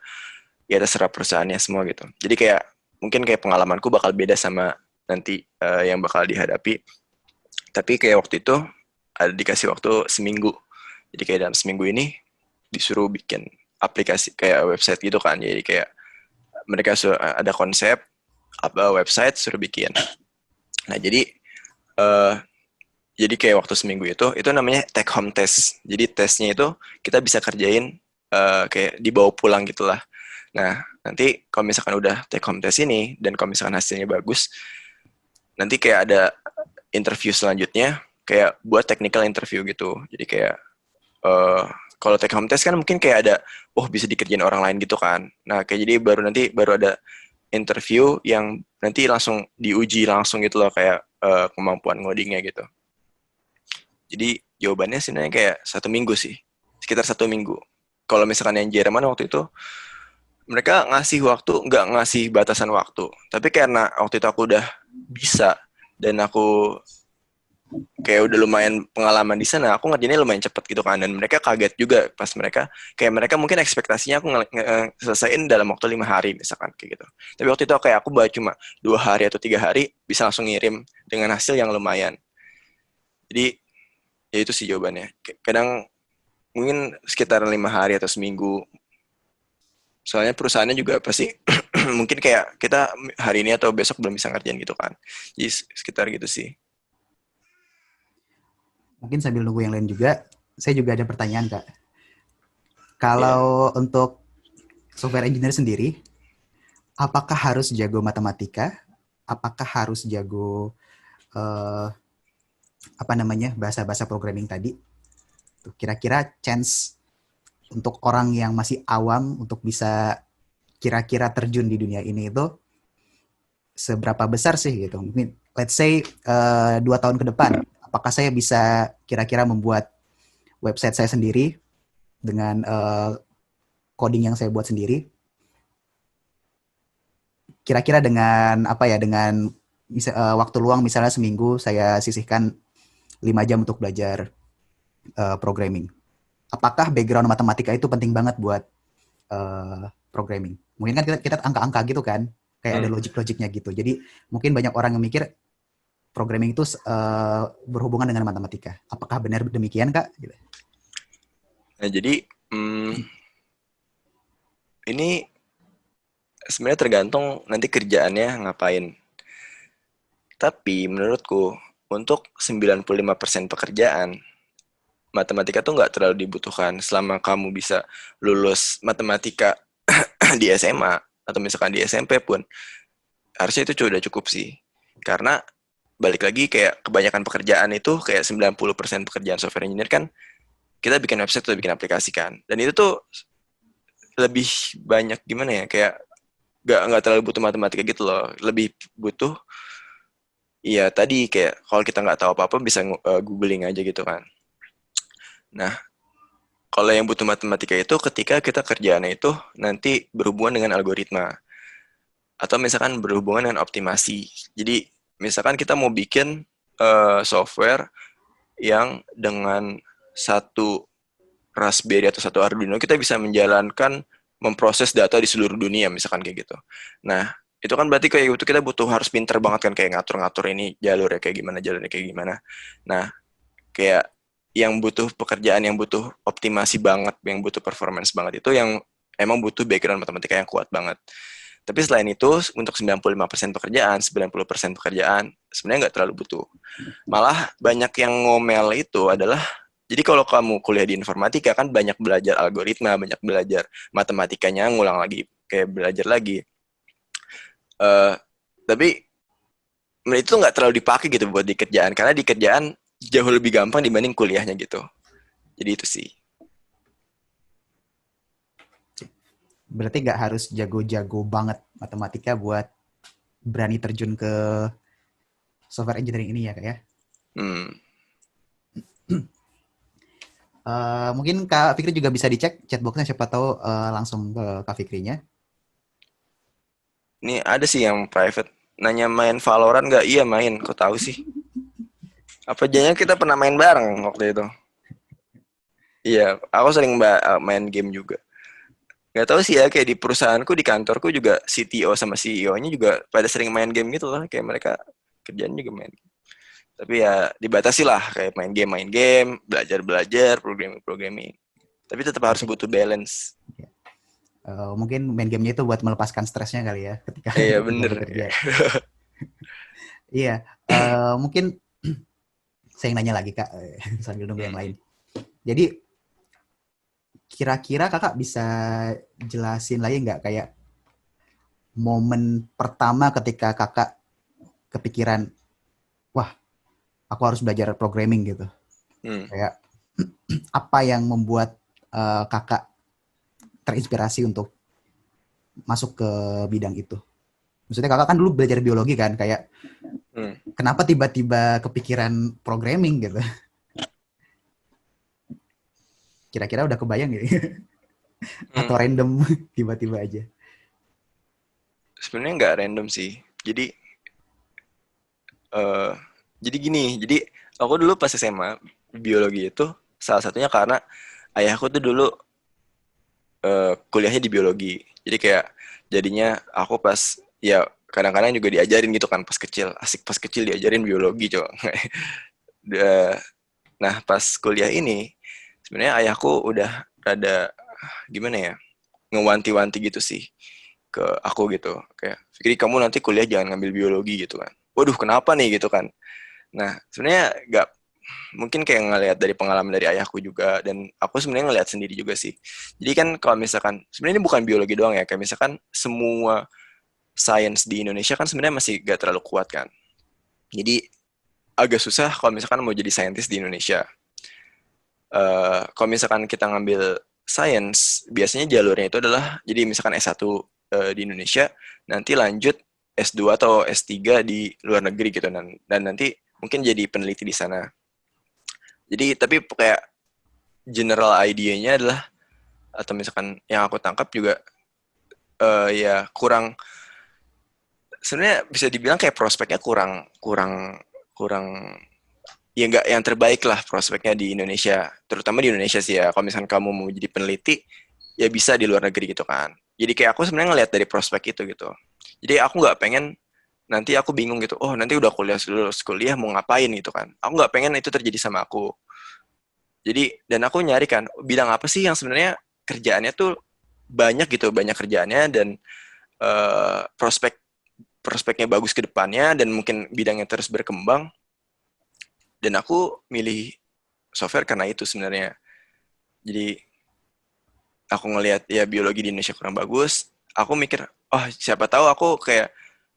ya terserah perusahaannya semua gitu. Jadi kayak mungkin kayak pengalamanku bakal beda sama nanti yang bakal dihadapi. Tapi kayak waktu itu ada dikasih waktu seminggu. Jadi kayak dalam seminggu ini disuruh bikin aplikasi kayak website gitu kan. Jadi kayak mereka ada konsep apa website suruh bikin. Nah uh, jadi kayak waktu seminggu itu namanya take home test. Jadi tesnya itu kita bisa kerjain kayak dibawa pulang gitulah. Nah nanti kalau misalkan udah take home test ini dan kalau misalkan hasilnya bagus, nanti kayak ada interview selanjutnya kayak buat technical interview gitu. Jadi kayak kalau take home test kan mungkin kayak ada bisa dikerjain orang lain gitu kan. Nah kayak jadi baru ada interview yang nanti langsung diuji langsung gitu loh kayak kemampuan ngodingnya gitu. Jadi jawabannya sebenarnya kayak 1 minggu sih, sekitar 1 minggu. Kalau misalkan yang Jerman waktu itu mereka ngasih waktu nggak ngasih batasan waktu, tapi karena waktu itu aku udah bisa dan aku kayak udah lumayan pengalaman di sana, aku ngerjainnya lumayan cepet gitu kan, dan mereka kaget juga pas mereka mungkin ekspektasinya aku selesaiin dalam waktu 5 hari misalkan kayak gitu. Tapi waktu itu kayak aku baru cuma 2 hari atau 3 hari bisa langsung ngirim dengan hasil yang lumayan. Jadi ya itu sih jawabannya. Kadang mungkin sekitar 5 hari atau seminggu. Soalnya perusahaannya juga pasti mungkin kayak kita hari ini atau besok belum bisa ngerjain gitu kan. Jadi sekitar gitu sih. Mungkin sambil nunggu yang lain juga, saya juga ada pertanyaan, Kak. Ya. Kalau untuk software engineer sendiri, apakah harus jago matematika? Apakah harus jago eh, apa namanya bahasa-bahasa programming tadi? Kira-kira chance untuk orang yang masih awam untuk bisa kira-kira terjun di dunia ini itu seberapa besar sih gitu? Mungkin let's say 2 tahun ke depan, apakah saya bisa kira-kira membuat website saya sendiri dengan coding yang saya buat sendiri? Kira-kira dengan apa ya? Dengan waktu luang misalnya seminggu saya sisihkan 5 jam untuk belajar programming. Apakah background matematika itu penting banget buat programming? Mungkin kan kita angka-angka gitu kan, kayak ada Hmm. logik-logiknya gitu. Jadi mungkin banyak orang yang mikir programming itu berhubungan dengan matematika. Apakah benar demikian, Kak? Gitu. Nah jadi ini sebenarnya tergantung nanti kerjaannya ngapain. Tapi menurutku untuk 95% pekerjaan matematika tuh nggak terlalu dibutuhkan selama kamu bisa lulus matematika di SMA atau misalkan di SMP pun harusnya itu udah cukup sih. Karena balik lagi kayak kebanyakan pekerjaan itu kayak 90% pekerjaan software engineer kan kita bikin website atau bikin aplikasi kan. Dan itu tuh lebih banyak gimana ya kayak nggak terlalu butuh matematika gitu loh. Lebih butuh iya tadi kayak kalau kita nggak tahu apa-apa bisa googling aja gitu kan. Nah, kalau yang butuh matematika itu ketika kita kerjaannya itu nanti berhubungan dengan algoritma atau misalkan berhubungan dengan optimasi. Jadi misalkan kita mau bikin software yang dengan satu Raspberry atau satu Arduino kita bisa menjalankan memproses data di seluruh dunia misalkan kayak gitu. Nah, itu kan berarti kayak gitu kita butuh harus pinter banget kan kayak ngatur-ngatur ini jalurnya kayak gimana, jalurnya kayak gimana. Nah, kayak yang butuh pekerjaan yang butuh optimasi banget, yang butuh performance banget itu yang emang butuh background matematika yang kuat banget. Tapi selain itu, untuk 95% pekerjaan, 90% pekerjaan, sebenarnya nggak terlalu butuh. Malah banyak yang ngomel itu adalah, jadi kalau kamu kuliah di informatika kan banyak belajar algoritma, banyak belajar matematikanya, ngulang lagi, kayak belajar lagi. Uh, tapi itu nggak terlalu dipakai gitu buat di kerjaan, karena di kerjaan jauh lebih gampang dibanding kuliahnya gitu. Jadi itu sih. Berarti nggak harus jago-jago banget matematika buat berani terjun ke software engineering ini ya, Kak ya? Hmm. Mungkin Kak Fikri juga bisa dicek chatboxnya, siapa tahu langsung ke Kak Fikrinya. Ini ada sih yang private. Nanya main Valorant nggak? Iya main. Kok tahu sih? Apa jangan kita pernah main bareng waktu itu? Iya, aku sering main game juga. Nggak tahu sih ya, kayak di perusahaanku, di kantorku juga CTO sama CEO-nya juga pada sering main game gitu lah. Kayak mereka kerjaan juga main. Tapi ya dibatasi lah, kayak main game, belajar, programming. Tapi tetap harus Mungkin butuh balance. mungkin main gamenya itu buat melepaskan stresnya kali ya ketika Iya ketika bener. bekerja. Iya, mungkin saya nanya lagi Kak sambil nunggu yang lain. Jadi kira-kira Kakak bisa jelasin lagi nggak kayak momen pertama ketika Kakak kepikiran, wah aku harus belajar programming gitu. Hmm. Kayak apa yang membuat Kakak terinspirasi untuk masuk ke bidang itu? Maksudnya Kakak kan dulu belajar biologi kan, kayak Hmm. kenapa tiba-tiba kepikiran programming gitu? Kira-kira udah kebayang gitu? Hmm. Atau random tiba-tiba aja? Sebenarnya nggak random sih. eh jadi gini, jadi aku dulu pas SMA biologi itu salah satunya karena ayahku tuh dulu kuliahnya di biologi. Jadi kayak jadinya aku pas ya kadang-kadang juga diajarin gitu kan pas kecil, asik pas kecil diajarin biologi coba. Nah pas kuliah ini sebenarnya ayahku udah rada gimana ya ngewanti-wanti gitu sih ke aku gitu kayak Fikri kamu nanti kuliah jangan ngambil biologi gitu kan. Waduh kenapa nih gitu kan. Nah sebenarnya nggak mungkin kayak ngelihat dari pengalaman dari ayahku juga dan aku sebenarnya ngelihat sendiri juga sih. Jadi kan kalau misalkan sebenarnya ini bukan biologi doang ya, kayak misalkan semua sains di Indonesia kan sebenarnya masih gak terlalu kuat kan. Jadi agak susah kalau misalkan mau jadi saintis di Indonesia. Kalau misalkan kita ngambil sains, biasanya jalurnya itu adalah jadi misalkan S1 di Indonesia, nanti lanjut S2 atau S3 di luar negeri gitu dan nanti mungkin jadi peneliti di sana. Jadi tapi kayak general idea-nya adalah atau misalkan yang aku tangkap juga ya kurang sebenarnya bisa dibilang kayak prospeknya kurang kurang kurang ya nggak yang terbaik lah prospeknya di Indonesia terutama di Indonesia sih ya kalau misalkan kamu mau jadi peneliti ya bisa di luar negeri gitu kan jadi kayak aku sebenarnya ngelihat dari prospek itu gitu jadi aku nggak pengen nanti aku bingung gitu oh nanti udah lulus kuliah mau ngapain gitu kan aku nggak pengen itu terjadi sama aku jadi dan aku nyari kan bidang apa sih yang sebenarnya kerjaannya tuh banyak gitu banyak kerjaannya dan prospek prospeknya bagus ke depannya dan mungkin bidangnya terus berkembang dan aku milih software karena itu sebenarnya jadi aku ngelihat ya biologi di Indonesia kurang bagus aku mikir oh siapa tahu aku kayak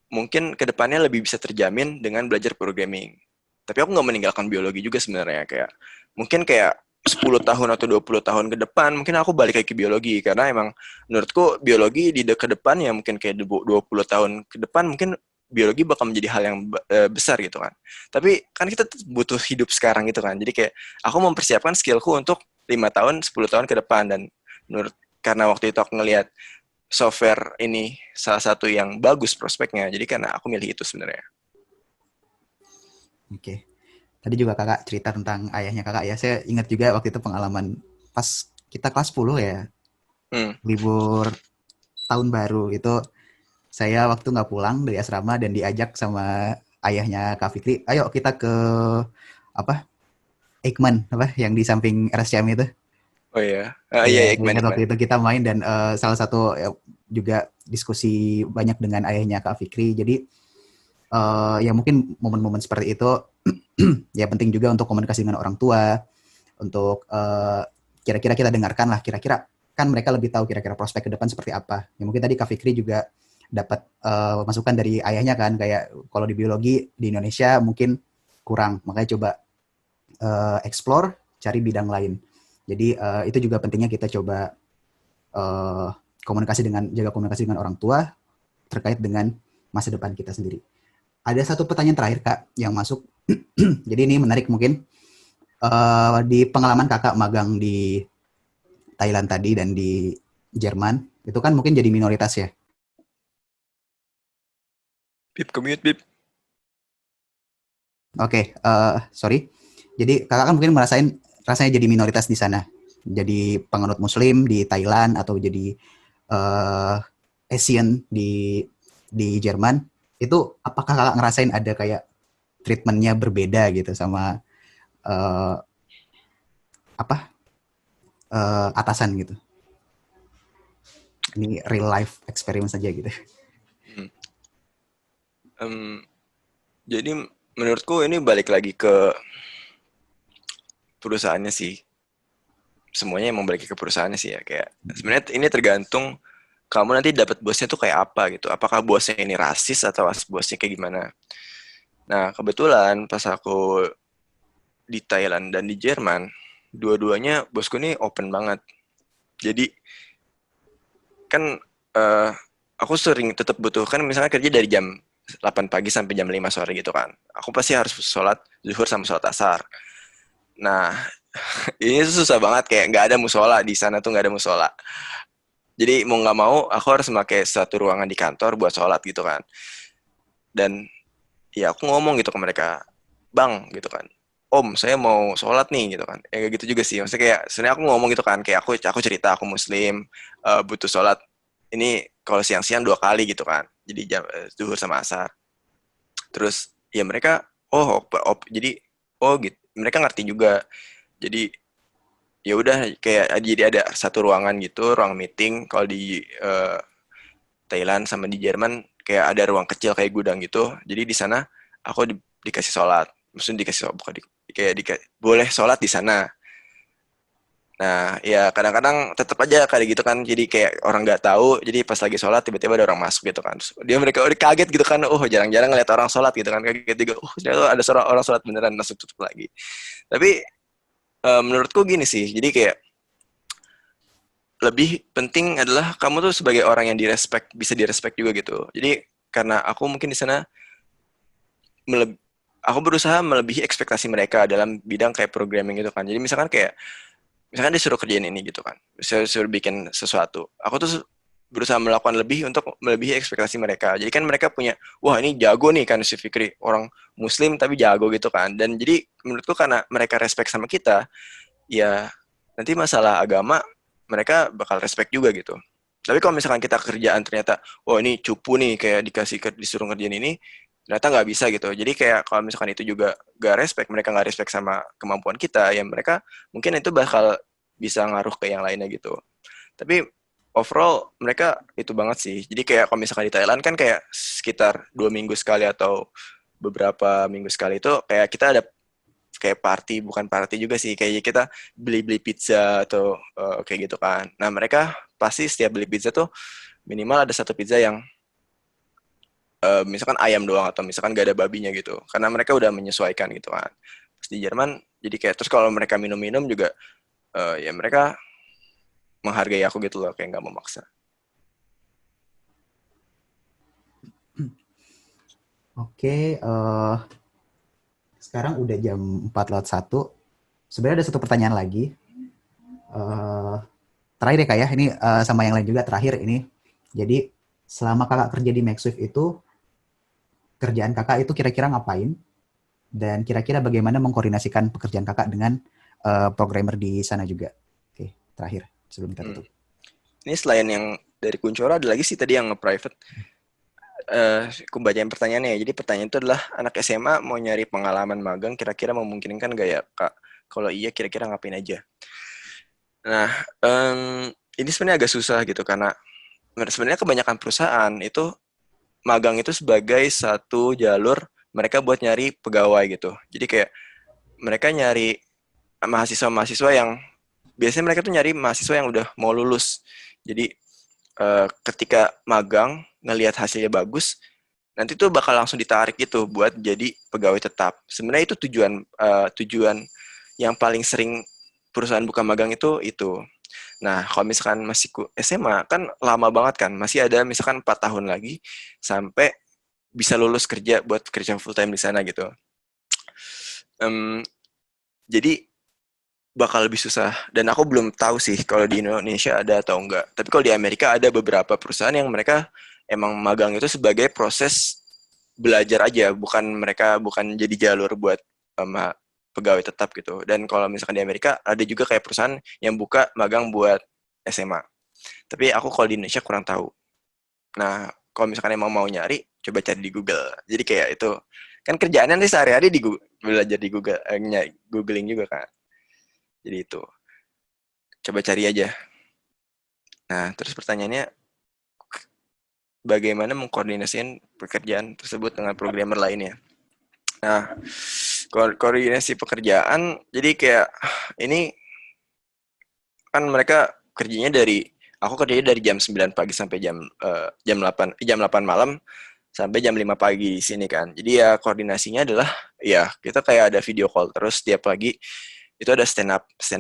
mungkin ke depannya lebih bisa terjamin dengan belajar programming tapi aku nggak meninggalkan biologi juga sebenarnya kayak mungkin kayak 10 tahun atau 20 tahun ke depan mungkin aku balik lagi ke biologi karena emang menurutku biologi di ke depan ya mungkin kayak 20 tahun ke depan mungkin biologi bakal menjadi hal yang besar gitu kan. Tapi kan kita butuh hidup sekarang gitu kan. Jadi kayak aku mempersiapkan skillku untuk 5 tahun, 10 tahun ke depan dan menurut karena waktu itu aku ngelihat software ini salah satu yang bagus prospeknya. Jadi karena aku milih itu sebenarnya. Oke. Tadi juga Kakak cerita tentang ayahnya Kakak ya. Saya ingat juga waktu itu pengalaman pas kita kelas 10 ya, Hmm. libur tahun baru itu saya waktu nggak pulang dari asrama dan diajak sama ayahnya Kak Fikri, ayo kita ke apa Eijkman apa yang di samping RSCM itu. Oh iya. Iya, Ya, saya Iqman, ingat Iqman. waktu itu kita main dan salah satu ya, juga diskusi banyak dengan ayahnya Kak Fikri. Jadi ya mungkin momen-momen seperti itu ya penting juga untuk komunikasi dengan orang tua, untuk kira-kira kita dengarkan lah, kira-kira kan mereka lebih tahu kira-kira prospek ke depan seperti apa. Ya mungkin tadi Kak Fikri juga dapat masukan dari ayahnya kan, kayak kalau di biologi di Indonesia mungkin kurang, makanya coba explore, cari bidang lain. Jadi itu juga pentingnya kita coba uh, jaga komunikasi dengan orang tua terkait dengan masa depan kita sendiri. ada satu pertanyaan terakhir Kak yang masuk. Jadi ini menarik mungkin. Di pengalaman Kakak magang di Thailand tadi dan di Jerman, itu kan mungkin jadi minoritas ya. Bib, commute, Bib. Oke, sorry. Jadi Kakak kan mungkin merasain rasanya jadi minoritas di sana. Jadi penganut Muslim di Thailand atau jadi eh, Asian di Jerman. Itu apakah Kakak ngerasain ada kayak treatmentnya berbeda gitu sama eh, apa atasan gitu? Ini real life experience aja gitu. Hmm. Jadi menurutku ini balik lagi ke perusahaannya sih. Semuanya emang balik ke perusahaannya sih ya. Kayak sebenarnya ini tergantung kamu nanti dapat bosnya tuh kayak apa gitu. Apakah bosnya ini rasis atau bosnya kayak gimana. Nah, kebetulan pas aku di Thailand dan di Jerman, dua-duanya bosku ini open banget. Jadi kan eh, aku sering tetap butuh kan misalnya kerja dari jam 8 pagi sampai jam 5 sore gitu kan. Aku pasti harus sholat zuhur sama sholat asar. Nah, ini tuh susah banget kayak nggak ada musola di sana tuh nggak ada musola. Jadi mau nggak mau aku harus memakai satu ruangan di kantor buat sholat gitu kan. Dan ya aku ngomong gitu ke mereka, bang gitu kan. Om, saya mau sholat nih gitu kan. Ya kayak gitu juga sih. Maksudnya kayak sebenarnya aku ngomong gitu kan, kayak aku cerita aku muslim, butuh sholat. Ini kalau siang-siang 2 kali gitu kan. Jadi jam zuhur sama asar. Terus ya mereka jadi oh gitu. Mereka ngerti juga. Jadi ya udah kayak jadi ada satu ruangan gitu, ruang meeting kalau di Thailand sama di Jerman kayak ada ruang kecil kayak gudang gitu. Jadi di sana aku dikasih sholat. Maksudnya dikasih sholat, bukan kayak boleh sholat di sana. Nah, ya kadang-kadang tetap aja kayak gitu kan. Jadi kayak orang nggak tahu. Jadi pas lagi sholat tiba-tiba ada orang masuk gitu kan. Terus mereka udah kaget gitu kan. Oh jarang-jarang ngeliat orang sholat gitu kan. Kaget juga. Oh ternyata ada seorang orang sholat beneran langsung tutup lagi. Tapi menurutku gini sih. Jadi kayak lebih penting adalah kamu tuh sebagai orang yang direspek bisa direspek juga gitu. Jadi karena aku mungkin di sana aku berusaha melebihi ekspektasi mereka dalam bidang kayak programming gitu kan. Jadi misalkan disuruh kerjain ini gitu kan, disuruh bikin sesuatu. Aku tuh berusaha melakukan lebih untuk melebihi ekspektasi mereka. Jadi kan mereka punya, wah ini jago nih kan si Fikri, orang Muslim tapi jago gitu kan. Dan jadi menurutku karena mereka respect sama kita, ya nanti masalah agama mereka bakal respect juga gitu. Tapi kalau misalkan kita kerjaan ternyata, oh ini cupu nih kayak disuruh ngerjain ini, ternyata nggak bisa gitu. Jadi kayak kalau misalkan itu juga nggak respect, mereka nggak respect sama kemampuan kita, ya mereka mungkin itu bakal bisa ngaruh ke yang lainnya gitu. Tapi overall mereka itu banget sih. Jadi kayak kalau misalkan di Thailand kan kayak sekitar 2 minggu sekali atau beberapa minggu sekali itu kayak kita ada kayak party bukan party juga sih kayak kita beli-beli pizza atau kayak gitu kan. Nah mereka pasti setiap beli pizza tuh minimal ada satu pizza yang misalkan ayam doang atau misalkan gak ada babinya gitu. Karena mereka udah menyesuaikan gitu kan. Terus di Jerman jadi kayak terus kalau mereka minum-minum juga ya mereka menghargai aku gitu loh kayak nggak memaksa. Oke, sekarang udah jam 4:01. Sebenarnya ada satu pertanyaan lagi. Eh, terakhir ya Kak ya, ini sama yang lain juga terakhir ini. Jadi selama Kakak kerja di MaxSwift itu, kerjaan Kakak itu kira-kira ngapain? Dan kira-kira bagaimana mengkoordinasikan pekerjaan Kakak dengan programmer di sana juga? Oke, terakhir sebelum kita tutup. Ini selain yang dari Kuncoro ada lagi sih tadi yang nge-private. Aku bacain pertanyaannya ya. Jadi pertanyaan itu adalah anak SMA mau nyari pengalaman magang kira-kira memungkinkan gak ya Kak? Kalau iya kira-kira ngapain aja? Nah, ini sebenarnya agak susah gitu karena sebenarnya kebanyakan perusahaan itu magang itu sebagai satu jalur mereka buat nyari pegawai gitu. Jadi kayak mereka nyari mahasiswa-mahasiswa yang biasanya mereka tuh nyari mahasiswa yang udah mau lulus. Jadi ketika magang ngelihat hasilnya bagus, nanti tuh bakal langsung ditarik gitu buat jadi pegawai tetap. Sebenarnya itu tujuan yang paling sering perusahaan buka magang itu. Nah, kalau misalkan masih SMA kan lama banget kan, masih ada misalkan 4 tahun lagi sampai bisa lulus kerja buat kerja full time di sana gitu. Jadi bakal lebih susah, dan aku belum tahu sih kalau di Indonesia ada atau enggak. Tapi kalau di Amerika ada beberapa perusahaan yang mereka emang magang itu sebagai proses belajar aja, bukan jadi jalur buat pegawai tetap gitu. Dan kalau misalkan di Amerika ada juga kayak perusahaan yang buka magang buat SMA. Tapi aku kalau di Indonesia kurang tahu. Nah, kalau misalkan emang mau nyari, coba cari di Google. Jadi kayak itu kan kerjaannya nanti sehari-hari di Google, belajar di Google, googling juga kan. Jadi itu coba cari aja. Nah, terus pertanyaannya, bagaimana mengkoordinasikan pekerjaan tersebut dengan programmer lainnya? Nah, koordinasi pekerjaan, jadi kayak ini kan mereka aku kerjanya dari jam 9 pagi sampai jam 8 malam sampai jam 5 pagi di sini kan. Jadi ya koordinasinya adalah ya kita kayak ada video call terus setiap pagi. Itu ada stand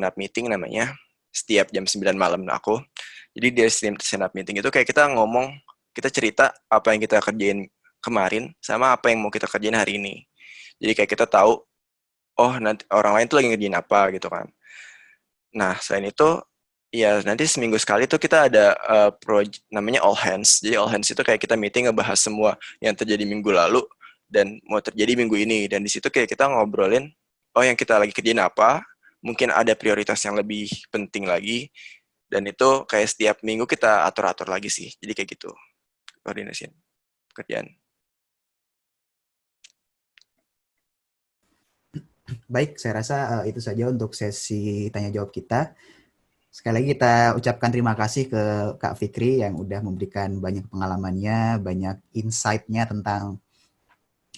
up meeting namanya setiap jam 9 malam aku. Jadi di stand up meeting itu kayak kita ngomong, kita cerita apa yang kita kerjain kemarin sama apa yang mau kita kerjain hari ini. Jadi kayak kita tahu, oh nanti orang lain tuh lagi ngerjain apa gitu kan. Nah, selain itu, ya nanti seminggu sekali tuh kita ada project namanya All Hands. Jadi All Hands itu kayak kita meeting ngebahas semua yang terjadi minggu lalu dan mau terjadi minggu ini. Dan di situ kayak kita ngobrolin, oh yang kita lagi kerjain apa, mungkin ada prioritas yang lebih penting lagi, dan itu kayak setiap minggu kita atur-atur lagi sih. Jadi kayak gitu, koordinasi kerjaan. Baik, saya rasa itu saja untuk sesi tanya jawab kita. Sekali lagi kita ucapkan terima kasih ke Kak Fikri yang udah memberikan banyak pengalamannya, banyak insight-nya tentang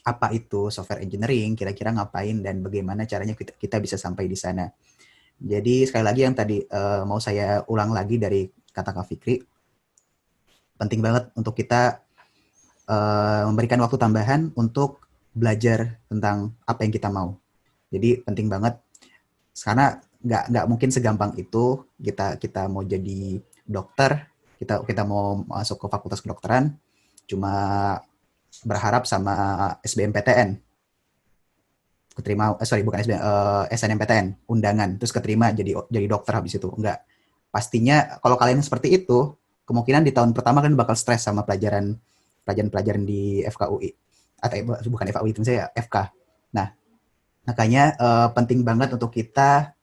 apa itu software engineering, kira-kira ngapain dan bagaimana caranya kita bisa sampai di sana. Jadi sekali lagi yang tadi mau saya ulang lagi dari kata Kak Fikri, penting banget untuk kita memberikan waktu tambahan untuk belajar tentang apa yang kita mau. Jadi penting banget karena nggak mungkin segampang itu kita mau jadi dokter, kita mau masuk ke fakultas kedokteran cuma berharap sama SBMPTN keterima bukan SBM, SNMPTN undangan terus keterima jadi dokter habis itu. Enggak, pastinya kalau kalian seperti itu kemungkinan di tahun pertama kan bakal stres sama pelajaran di FKUI atau bukan FKUI itu saya FK. Nah, makanya penting banget untuk kita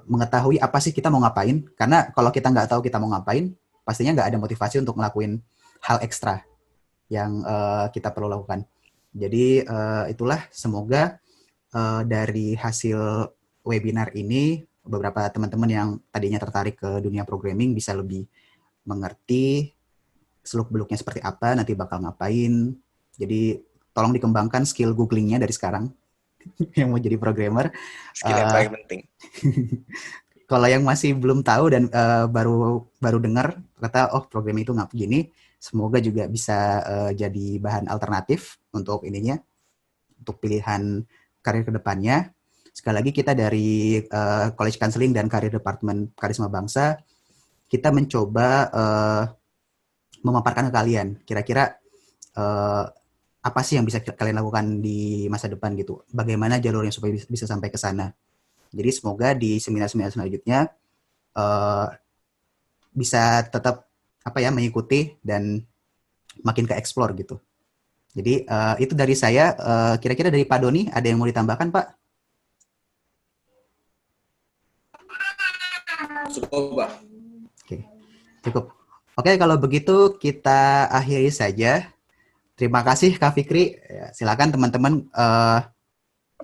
mengetahui apa sih kita mau ngapain, karena kalau kita nggak tahu kita mau ngapain, pastinya nggak ada motivasi untuk ngelakuin hal ekstra yang kita perlu lakukan. Jadi itulah, semoga dari hasil webinar ini beberapa teman-teman yang tadinya tertarik ke dunia programming bisa lebih mengerti seluk-beluknya seperti apa, nanti bakal ngapain. Jadi tolong dikembangkan skill googlingnya dari sekarang yang mau jadi programmer. Skill yang paling penting. Kalau yang masih belum tahu dan baru dengar kata oh programming itu nggak begini, semoga juga bisa jadi bahan alternatif untuk ininya, untuk pilihan karir kedepannya. Sekali lagi kita dari College Counseling dan Karir Departemen Karisma Bangsa, kita mencoba memaparkan ke kalian kira-kira apa sih yang bisa kalian lakukan di masa depan gitu, bagaimana jalurnya supaya bisa sampai ke sana. Jadi semoga di seminar-seminar selanjutnya bisa tetap mengikuti dan makin ke explore gitu. Jadi itu dari saya. Kira-kira dari Pak Doni ada yang mau ditambahkan, Pak? Cukup, Pak. Oke, cukup. Oke, kalau begitu kita akhiri saja. Terima kasih Kak Fikri. Silakan teman-teman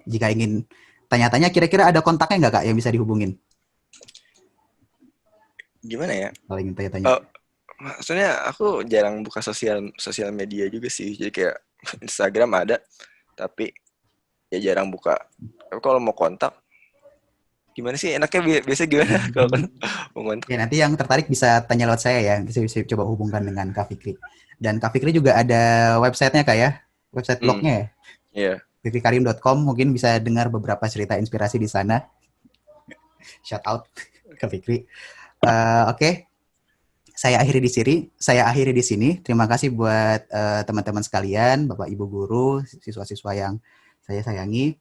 jika ingin tanya-tanya, kira-kira ada kontaknya nggak Kak yang bisa dihubungin? Gimana ya? Kalau ingin tanya-tanya. Maksudnya aku jarang buka sosial media juga sih. Jadi kayak Instagram ada, tapi ya jarang buka. Tapi kalau mau kontak, gimana sih? Enaknya biasa gimana kalau mau kontak? Ya, nanti yang tertarik bisa tanya lewat saya ya. Bisa coba hubungkan dengan Kak Fikri. Dan Kak Fikri juga ada websitenya Kak ya? Website blognya ya? Iya. fikrikarim.com, mungkin bisa dengar beberapa cerita inspirasi di sana. Shout out Kak Fikri. Oke. Saya akhiri di sini. Terima kasih buat teman-teman sekalian, Bapak Ibu guru, siswa-siswa yang saya sayangi,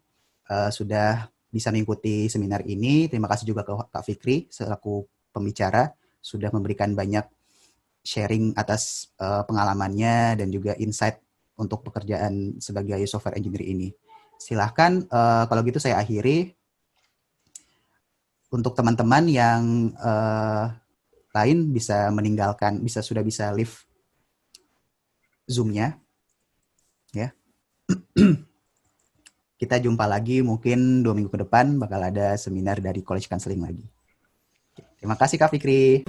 sudah bisa mengikuti seminar ini. Terima kasih juga ke Kak Fikri selaku pembicara, sudah memberikan banyak sharing atas pengalamannya dan juga insight untuk pekerjaan sebagai software engineer ini. Silahkan, kalau gitu saya akhiri. Untuk teman-teman yang lain bisa meninggalkan, sudah bisa leave Zoom-nya, ya. Kita jumpa lagi mungkin 2 minggu ke depan bakal ada seminar dari College Counseling lagi. Terima kasih Kak Fikri.